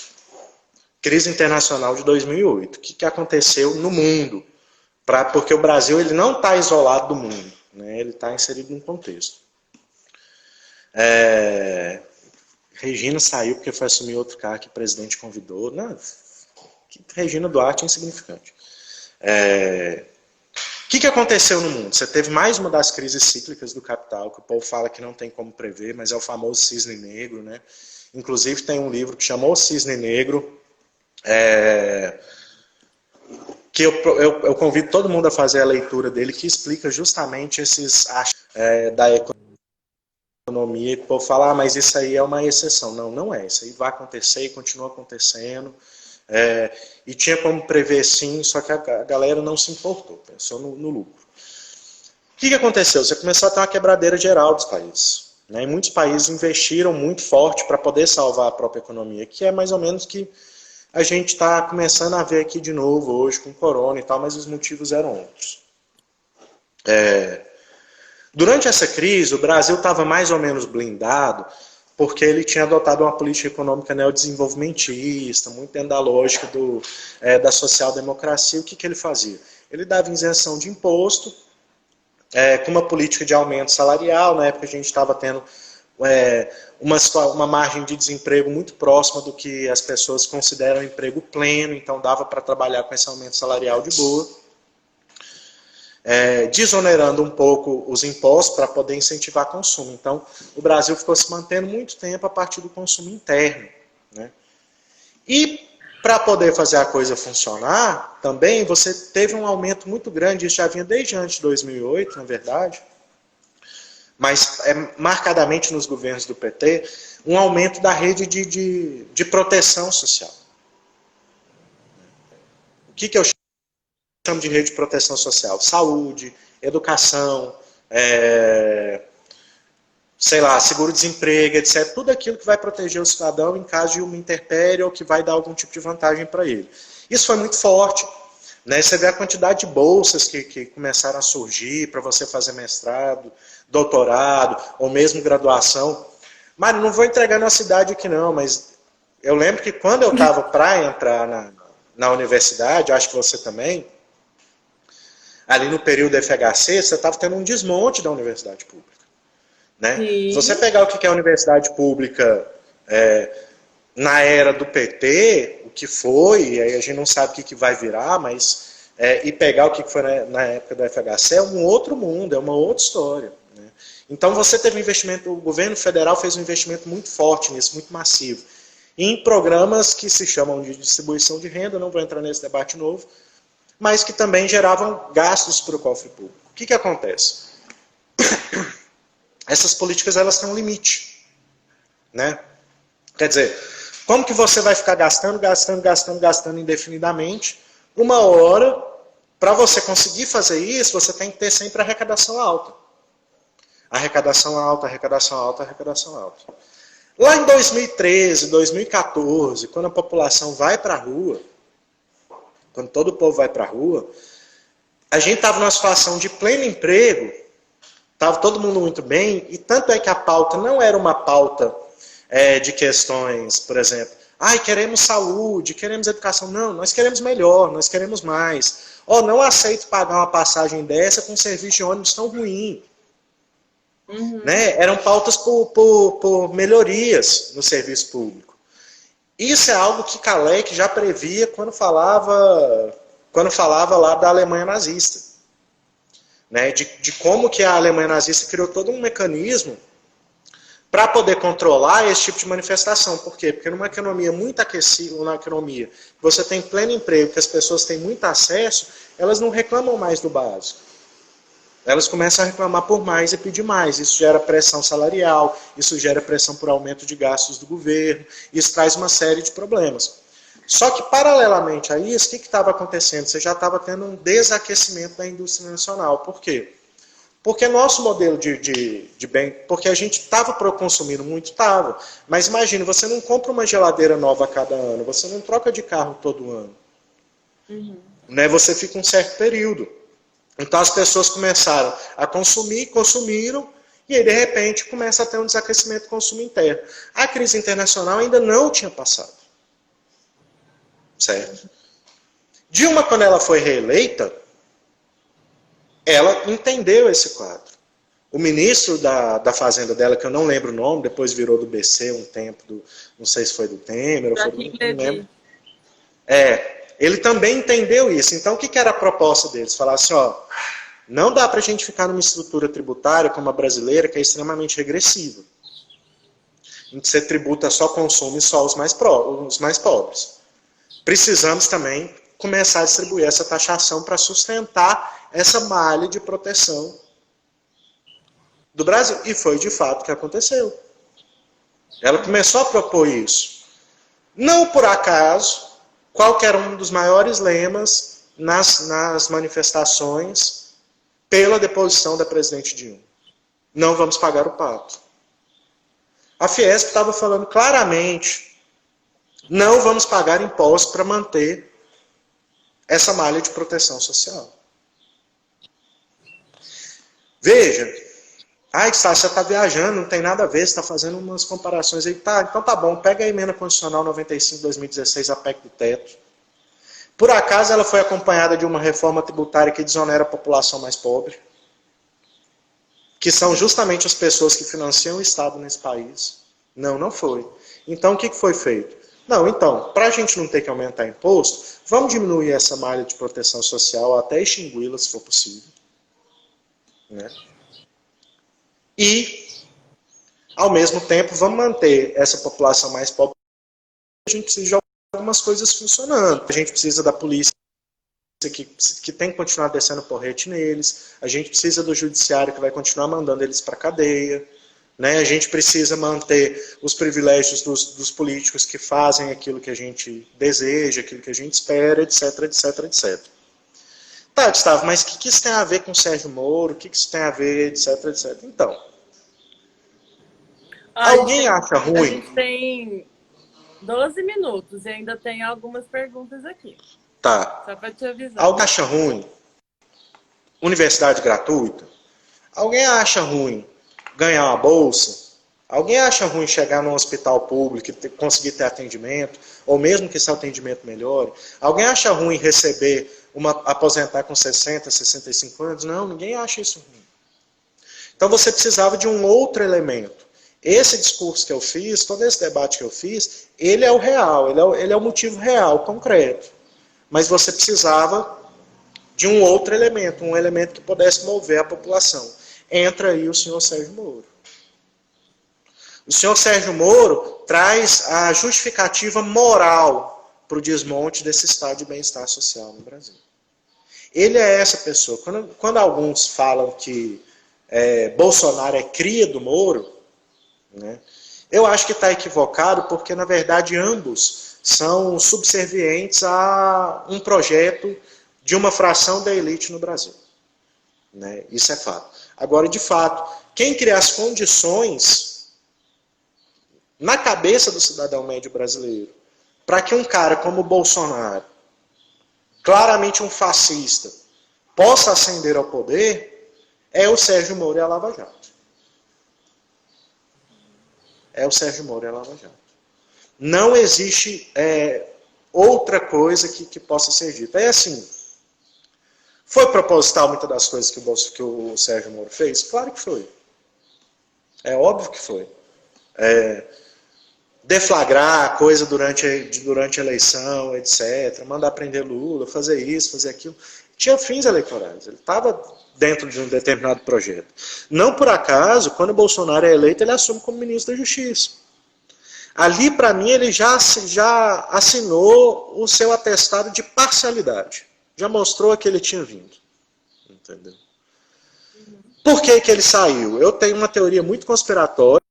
Crise internacional de 2008. O que aconteceu no mundo? Porque o Brasil ele não está isolado do mundo, né? Ele está inserido num contexto. Regina saiu porque foi assumir outro cargo que o presidente convidou. Não, Regina Duarte é insignificante. O que aconteceu no mundo? Você teve mais uma das crises cíclicas do capital, que o povo fala que não tem como prever, mas é o famoso cisne negro, né? Inclusive tem um livro que chamou Cisne Negro, que eu convido todo mundo a fazer a leitura dele, que explica justamente esses da economia, e o povo fala, mas isso aí é uma exceção. Não, não é. Isso aí vai acontecer e continua acontecendo. E tinha como prever sim, só que a galera não se importou, pensou no lucro. O que aconteceu? Você começou a ter uma quebradeira geral dos países. Né? E muitos países investiram muito forte para poder salvar a própria economia, que é mais ou menos que a gente está começando a ver aqui de novo hoje com o corona e tal, mas os motivos eram outros. Durante essa crise, o Brasil estava mais ou menos blindado, porque ele tinha adotado uma política econômica neodesenvolvimentista, muito dentro da lógica da social-democracia. O que ele fazia? Ele dava isenção de imposto, com uma política de aumento salarial. Na época a gente estava tendo uma margem de desemprego muito próxima do que as pessoas consideram emprego pleno, então dava para trabalhar com esse aumento salarial de boa. Desonerando um pouco os impostos para poder incentivar consumo. Então, o Brasil ficou se mantendo muito tempo a partir do consumo interno. Né? E, para poder fazer a coisa funcionar, também você teve um aumento muito grande, isso já vinha desde antes de 2008, na verdade, mas marcadamente nos governos do PT, um aumento da rede de proteção social. O que eu chamo de rede de proteção social? Saúde, educação, sei lá, seguro-desemprego, etc. Tudo aquilo que vai proteger o cidadão em caso de uma intempérie ou que vai dar algum tipo de vantagem para ele. Isso foi muito forte. Né? Você vê a quantidade de bolsas que começaram a surgir para você fazer mestrado, doutorado ou mesmo graduação. Mário, não vou entregar na cidade aqui não, mas eu lembro que quando eu estava para entrar na universidade, acho que você também, ali no período FHC, você estava tendo um desmonte da universidade pública. Né? Se você pegar o que é a universidade pública na era do PT, o que foi, e aí a gente não sabe o que vai virar, mas e pegar o que foi na época do FHC, é um outro mundo, é uma outra história. Né? Então você teve investimento, o governo federal fez um investimento muito forte nisso, muito massivo, em programas que se chamam de distribuição de renda, não vou entrar nesse debate novo, mas que também geravam gastos para o cofre público. O que acontece? Essas políticas elas têm um limite. Né? Quer dizer, como que você vai ficar gastando indefinidamente? Uma hora, para você conseguir fazer isso, você tem que ter sempre arrecadação alta. Arrecadação alta, arrecadação alta, arrecadação alta. Lá em 2013, 2014, quando a população vai para a rua, quando todo o povo vai para a rua, a gente estava numa situação de pleno emprego, estava todo mundo muito bem, e tanto é que a pauta não era uma pauta de questões, por exemplo, queremos saúde, queremos educação. Não, nós queremos melhor, nós queremos mais. Não aceito pagar uma passagem dessa com um serviço de ônibus tão ruim. Uhum. Né? Eram pautas por melhorias no serviço público. Isso é algo que Kaleck já previa quando falava lá da Alemanha nazista. Né? De como que a Alemanha nazista criou todo um mecanismo para poder controlar esse tipo de manifestação. Por quê? Porque numa economia muito aquecida, numa economia que você tem pleno emprego, que as pessoas têm muito acesso, elas não reclamam mais do básico. Elas começam a reclamar por mais e pedir mais. Isso gera pressão salarial, isso gera pressão por aumento de gastos do governo, isso traz uma série de problemas. Só que, paralelamente a isso, o que estava acontecendo? Você já estava tendo um desaquecimento da indústria nacional. Por quê? Porque nosso modelo de bem... Porque a gente estava consumindo muito, estava. Mas imagine, você não compra uma geladeira nova a cada ano, você não troca de carro todo ano. Uhum. Né? Você fica um certo período. Então as pessoas começaram a consumir, consumiram, e aí de repente começa a ter um desaquecimento do consumo interno. A crise internacional ainda não tinha passado. Certo? Dilma, quando ela foi reeleita, ela entendeu esse quadro. O ministro da Fazenda dela, que eu não lembro o nome, depois virou do BC um tempo, não sei se foi do Temer, ou foi do... não lembro. Ele também entendeu isso. Então, o que era a proposta deles? Falar assim, não dá para a gente ficar numa estrutura tributária como a brasileira, que é extremamente regressiva. em que você tributa só consumo e só os mais pobres. Precisamos também começar a distribuir essa taxação para sustentar essa malha de proteção do Brasil. E foi de fato o que aconteceu. Ela começou a propor isso. Não por acaso, qual que era um dos maiores lemas nas manifestações pela deposição da presidente Dilma? Não vamos pagar o pato. A Fiesp estava falando claramente, não vamos pagar impostos para manter essa malha de proteção social. Veja, você está viajando, não tem nada a ver, você está fazendo umas comparações aí. Tá, então tá bom, pega a emenda constitucional 95/2016, a PEC do teto. Por acaso ela foi acompanhada de uma reforma tributária que desonera a população mais pobre? Que são justamente as pessoas que financiam o Estado nesse país. Não, não foi. Então, o que foi feito? Não, então, para a gente não ter que aumentar imposto, vamos diminuir essa malha de proteção social até extingui-la, se for possível. Né? E, ao mesmo tempo, vamos manter essa população mais pobre. A gente precisa de algumas coisas funcionando. A gente precisa da polícia que tem que continuar descendo porrete neles, a gente precisa do judiciário que vai continuar mandando eles para a cadeia, né? A gente precisa manter os privilégios dos políticos que fazem aquilo que a gente deseja, aquilo que a gente espera, etc, etc, etc. Tá, Gustavo, mas o que isso tem a ver com o Sérgio Moro? O que isso tem a ver, etc, etc? Então, alguém acha ruim? A gente tem 12 minutos e ainda tem algumas perguntas aqui. Tá. Só para te avisar. Alguém acha ruim universidade gratuita? Alguém acha ruim ganhar uma bolsa? Alguém acha ruim chegar num hospital público e conseguir ter atendimento? Ou mesmo que esse atendimento melhore? Alguém acha ruim receber aposentar com 60, 65 anos? Não, ninguém acha isso ruim. Então você precisava de um outro elemento. Esse discurso que eu fiz, todo esse debate que eu fiz, ele é o real, ele é o motivo real, concreto. Mas você precisava de um outro elemento, um elemento que pudesse mover a população. Entra aí o senhor Sérgio Moro. O senhor Sérgio Moro traz a justificativa moral para o desmonte desse estado de bem-estar social no Brasil. Ele é essa pessoa. Quando alguns falam que Bolsonaro é cria do Moro, né, eu acho que está equivocado, porque, na verdade, ambos são subservientes a um projeto de uma fração da elite no Brasil. Né? Isso é fato. Agora, de fato, quem cria as condições na cabeça do cidadão médio brasileiro para que um cara como o Bolsonaro, claramente um fascista, possa ascender ao poder, é o Sérgio Moro e a Lava Jato. É o Sérgio Moro e a Lava Jato. Não existe outra coisa que possa ser dita. É assim, foi proposital muitas das coisas que o Sérgio Moro fez? Claro que foi. É óbvio que foi. Deflagrar a coisa durante a eleição, etc. Mandar prender Lula, fazer isso, fazer aquilo. Tinha fins eleitorais. Ele estava dentro de um determinado projeto. Não por acaso, quando o Bolsonaro é eleito, ele assume como ministro da Justiça. Ali, para mim, ele já assinou o seu atestado de parcialidade. Já mostrou que ele tinha vindo. Entendeu? Por que ele saiu? Eu tenho uma teoria muito conspiratória,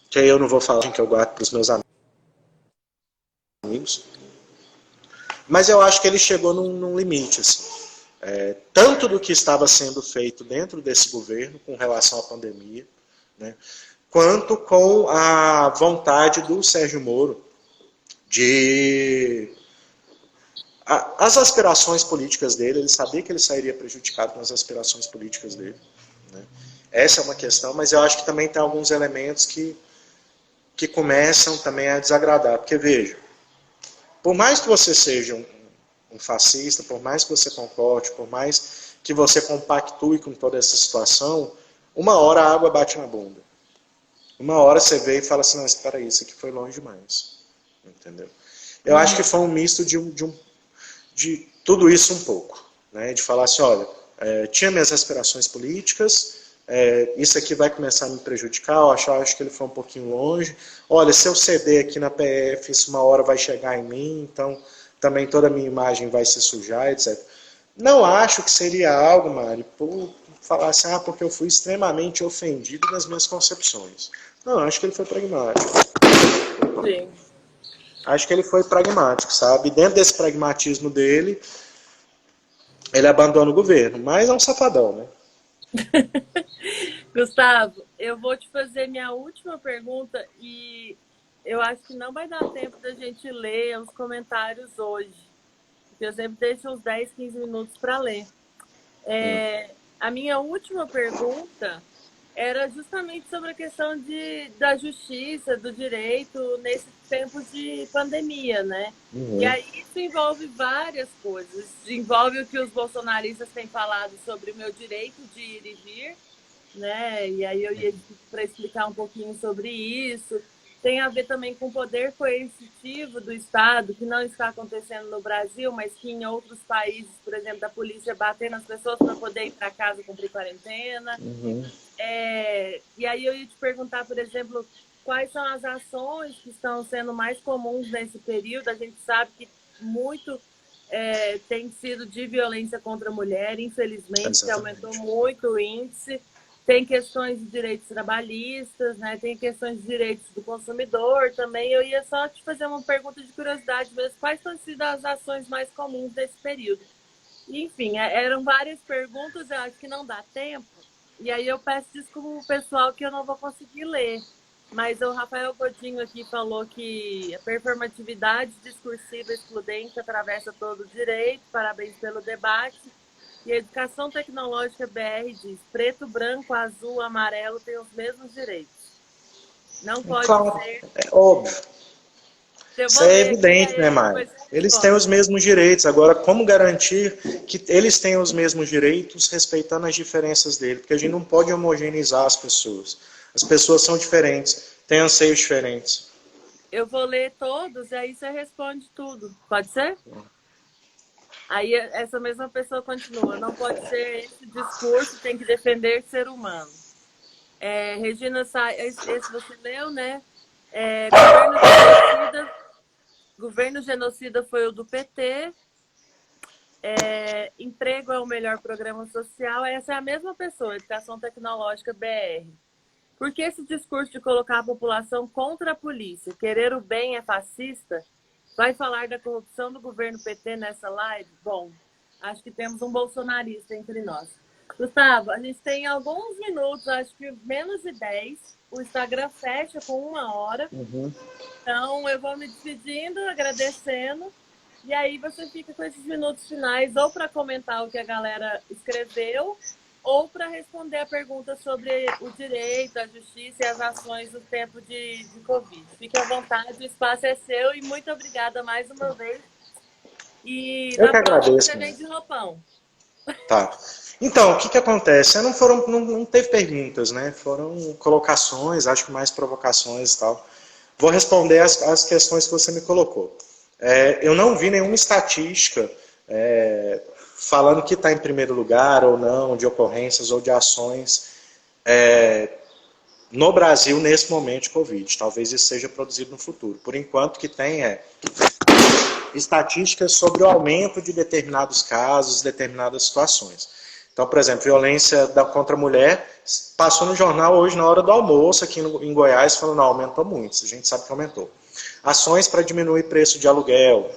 que aí eu não vou falar, que eu guardo para os meus amigos. Mas eu acho que ele chegou num limite. Assim. Tanto do que estava sendo feito dentro desse governo, com relação à pandemia, né, quanto com a vontade do Sérgio Moro de... As aspirações políticas dele, ele sabia que ele sairia prejudicado nas aspirações políticas dele. Né? Essa é uma questão, mas eu acho que também tem alguns elementos que começam também a desagradar. Porque, veja, por mais que você seja um fascista, por mais que você concorde, por mais que você compactue com toda essa situação, uma hora a água bate na bunda. Uma hora você vê e fala assim, não, espera aí, isso aqui foi longe demais. Entendeu? Eu acho que foi um misto de tudo isso um pouco. Né? De falar assim, olha, tinha minhas aspirações políticas, isso aqui vai começar a me prejudicar, eu acho que ele foi um pouquinho longe. Olha, se eu ceder aqui na PF, isso uma hora vai chegar em mim, então também toda a minha imagem vai se sujar, etc. Não acho que seria algo, Mari, por falar assim, porque eu fui extremamente ofendido nas minhas concepções. Não, acho que ele foi pragmático. Sim. Acho que ele foi pragmático, sabe? Dentro desse pragmatismo dele, ele abandona o governo, mas é um safadão, né? Gustavo, eu vou te fazer minha última pergunta e eu acho que não vai dar tempo da gente ler os comentários hoje, porque eu sempre deixo uns 10, 15 minutos para ler. A minha última pergunta era justamente sobre a questão da justiça, do direito nesse tempo de pandemia, né? E aí isso envolve várias coisas. Envolve o que os bolsonaristas têm falado sobre o meu direito de ir e vir, né? E aí eu ia para explicar um pouquinho sobre isso. Tem a ver também com o poder coercitivo do Estado, que não está acontecendo no Brasil, mas que em outros países, por exemplo, da polícia bater nas pessoas para poder ir para casa cumprir quarentena. E aí eu ia te perguntar, por exemplo, quais são as ações que estão sendo mais comuns nesse período. A gente sabe que muito tem sido de violência contra a mulher, infelizmente, que aumentou muito o índice. Tem questões de direitos trabalhistas, né? Tem questões de direitos do consumidor também. Eu ia só te fazer uma pergunta de curiosidade mesmo. Quais têm sido as ações mais comuns desse período? Enfim, eram várias perguntas, eu acho que não dá tempo. E aí eu peço desculpa pro pessoal que eu não vou conseguir ler. Mas o Rafael Godinho aqui falou que a performatividade discursiva excludente atravessa todo o direito. Parabéns pelo debate. E a educação tecnológica BR diz: preto, branco, azul, amarelo têm os mesmos direitos. Não pode ser. É óbvio. Isso é evidente, né, Maia? Eles têm os mesmos direitos. Agora, como garantir que eles tenham os mesmos direitos, respeitando as diferenças dele? Porque a gente não pode homogeneizar as pessoas. As pessoas são diferentes, têm anseios diferentes. Eu vou ler todos e aí você responde tudo. Pode ser? Aí essa mesma pessoa continua: não pode ser esse discurso, tem que defender ser humano. Regina Sá, esse você leu, né? Governo genocida foi o do PT. Emprego é o melhor programa social. Essa é a mesma pessoa, Educação Tecnológica BR. Por que esse discurso de colocar a população contra a polícia? Querer o bem é fascista? Vai falar da corrupção do governo PT nessa live? Bom, acho que temos um bolsonarista entre nós. Gustavo, a gente tem alguns minutos, acho que menos de 10. O Instagram fecha com 1 hora. Então, eu vou me despedindo, agradecendo. E aí você fica com esses minutos finais ou para comentar o que a galera escreveu ou para responder a pergunta sobre o direito, a justiça e as ações no tempo de Covid. Fique à vontade, o espaço é seu e muito obrigada mais uma vez. E Eu na que próxima agradeço, você vem de roupão. Tá. Então, o que acontece? Não teve perguntas, né? Foram colocações, acho que mais provocações e tal. Vou responder as questões que você me colocou. Eu não vi nenhuma estatística falando que está em primeiro lugar ou não, de ocorrências ou de ações no Brasil nesse momento de Covid. Talvez isso seja produzido no futuro. Por enquanto, o que tem estatísticas sobre o aumento de determinados casos, determinadas situações. Então, por exemplo, violência contra a mulher, passou no jornal hoje na hora do almoço aqui em Goiás, falando, não, aumentou muito, a gente sabe que aumentou. Ações para diminuir preço de aluguel,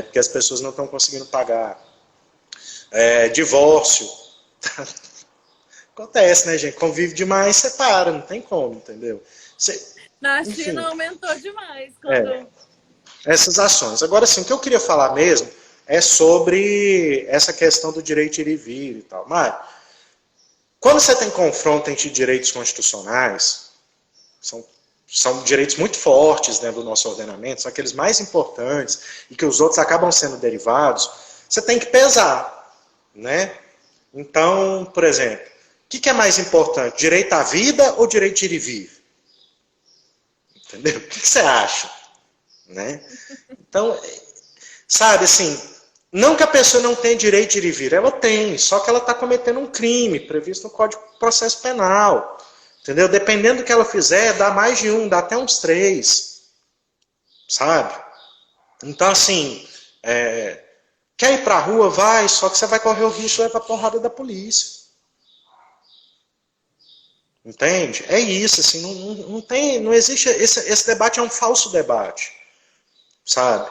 porque as pessoas não estão conseguindo pagar. Divórcio. Acontece, né, gente? Convive demais, separa, não tem como, entendeu? Na China aumentou demais. Essas ações. Agora, sim, o que eu queria falar mesmo é sobre essa questão do direito de ir e vir e tal. Mas, quando você tem confronto entre direitos constitucionais, são direitos muito fortes dentro do nosso ordenamento, são aqueles mais importantes e que os outros acabam sendo derivados, você tem que pesar, né? Então, por exemplo, o que é mais importante, direito à vida ou direito de ir e vir? Entendeu? O que você acha? Né? Então, sabe, assim, Não que a pessoa não tenha direito de ir e vir, ela tem, só que ela está cometendo um crime previsto no Código de Processo Penal. Entendeu? Dependendo do que ela fizer, dá mais de um, dá até uns 3. Sabe? Então, assim, quer ir pra rua? Vai, só que você vai correr o risco de levar a porrada da polícia. Entende? É isso, assim, não existe, esse debate é um falso debate, sabe?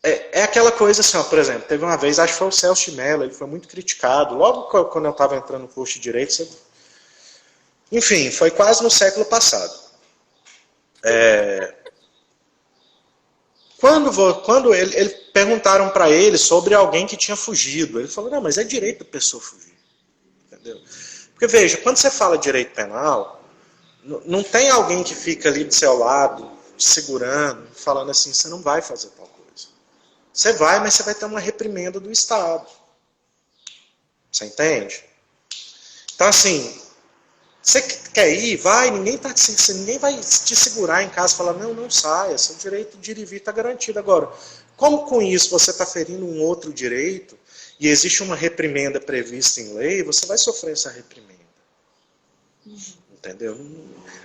É aquela coisa assim, ó, por exemplo, teve uma vez, acho que foi o Celso de Mello, ele foi muito criticado, logo quando eu estava entrando no curso de Direito, enfim, foi quase no século passado. Quando ele perguntaram para ele sobre alguém que tinha fugido, ele falou, não, mas é direito da pessoa fugir, entendeu? Porque veja, quando você fala direito penal, não tem alguém que fica ali do seu lado, segurando, falando assim, você não vai fazer tal coisa. Você vai, mas você vai ter uma reprimenda do Estado. Você entende? Então, assim, você quer ir, vai, ninguém vai te segurar em casa e falar, não, não saia, seu direito de ir e vir está garantido. Agora, como com isso você está ferindo um outro direito, e existe uma reprimenda prevista em lei, você vai sofrer essa reprimenda. Entendeu?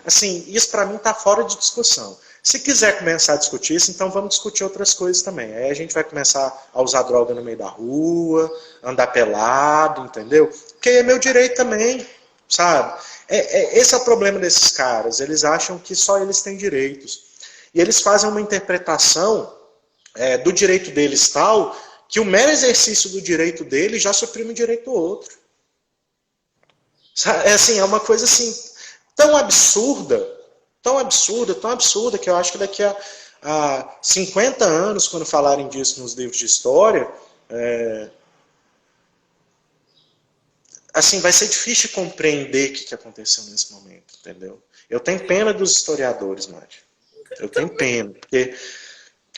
Assim, isso para mim está fora de discussão. Se quiser começar a discutir isso, então vamos discutir outras coisas também. Aí a gente vai começar a usar droga no meio da rua, andar pelado, entendeu? Porque é meu direito também, sabe? Esse é o problema desses caras. Eles acham que só eles têm direitos. E eles fazem uma interpretação do direito deles tal, que o mero exercício do direito deles já suprime o direito do outro. É uma coisa assim, tão absurda, que eu acho que daqui a 50 anos, quando falarem disso nos livros de história, assim, vai ser difícil compreender o que aconteceu nesse momento, entendeu? Eu tenho pena dos historiadores, Mário. Eu tenho pena, porque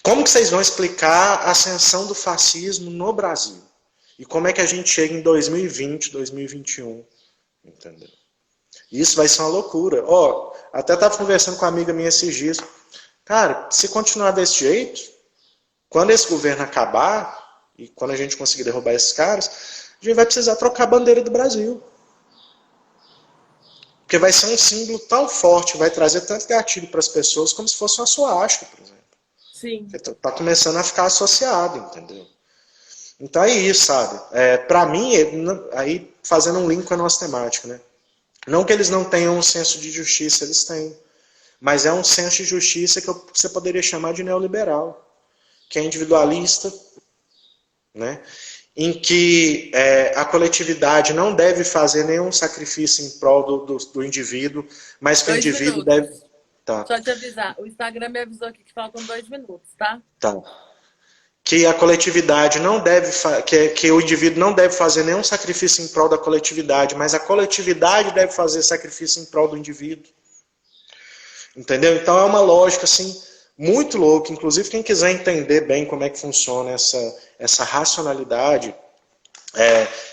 como que vocês vão explicar a ascensão do fascismo no Brasil? E como é que a gente chega em 2020, 2021, entendeu? Isso vai ser uma loucura. Até estava conversando com uma amiga minha esses dias. Cara, se continuar desse jeito, quando esse governo acabar, e quando a gente conseguir derrubar esses caras, a gente vai precisar trocar a bandeira do Brasil. Porque vai ser um símbolo tão forte, vai trazer tanto gatilho para as pessoas, como se fosse uma suástica, por exemplo. Sim. Está começando a ficar associado, entendeu? Então é isso, sabe? Para mim, aí fazendo um link com a nossa temática, né? Não que eles não tenham um senso de justiça, eles têm. Mas é um senso de justiça que você poderia chamar de neoliberal, que é individualista, né? Em que a coletividade não deve fazer nenhum sacrifício em prol do indivíduo, mas que o indivíduo deve... Tá. Só te avisar, o Instagram me avisou aqui que faltam 2 minutos, tá? Tá. Que a coletividade não deve, que o indivíduo não deve fazer nenhum sacrifício em prol da coletividade, mas a coletividade deve fazer sacrifício em prol do indivíduo. Entendeu? Então é uma lógica assim muito louca. Inclusive quem quiser entender bem como é que funciona essa racionalidade,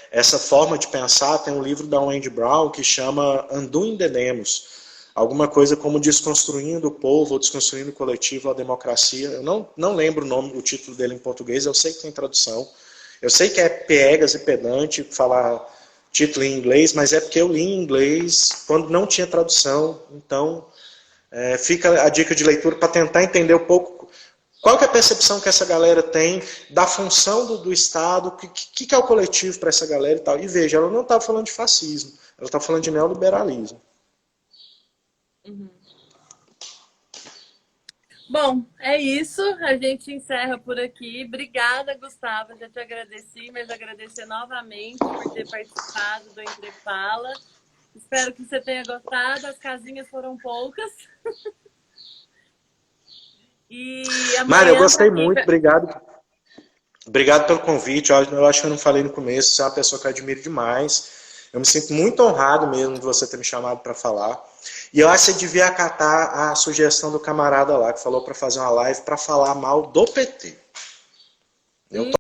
essa forma de pensar, tem um livro da Wendy Brown que chama Undoing the Demos. Alguma coisa como Desconstruindo o Povo, ou Desconstruindo o Coletivo, a Democracia. Eu não lembro o título dele em português, eu sei que tem tradução. Eu sei que é piegas e pedante falar título em inglês, mas é porque eu li em inglês quando não tinha tradução. Então, fica a dica de leitura para tentar entender um pouco qual que é a percepção que essa galera tem da função do Estado, o que é o coletivo para essa galera e tal. E veja, ela não estava falando de fascismo, ela estava falando de neoliberalismo. Uhum. Bom, é isso. A gente encerra por aqui. Obrigada, Gustavo. Já te agradeci, mas agradecer novamente por ter participado do Entre Fala. Espero que você tenha gostado. As casinhas foram poucas. E Mário, eu gostei muito. Obrigado. Obrigado pelo convite. Eu acho que eu não falei no começo. Você é uma pessoa que eu admiro demais. Eu me sinto muito honrado mesmo de você ter me chamado para falar. E eu acho que você devia acatar a sugestão do camarada lá, que falou para fazer uma live para falar mal do PT. Eu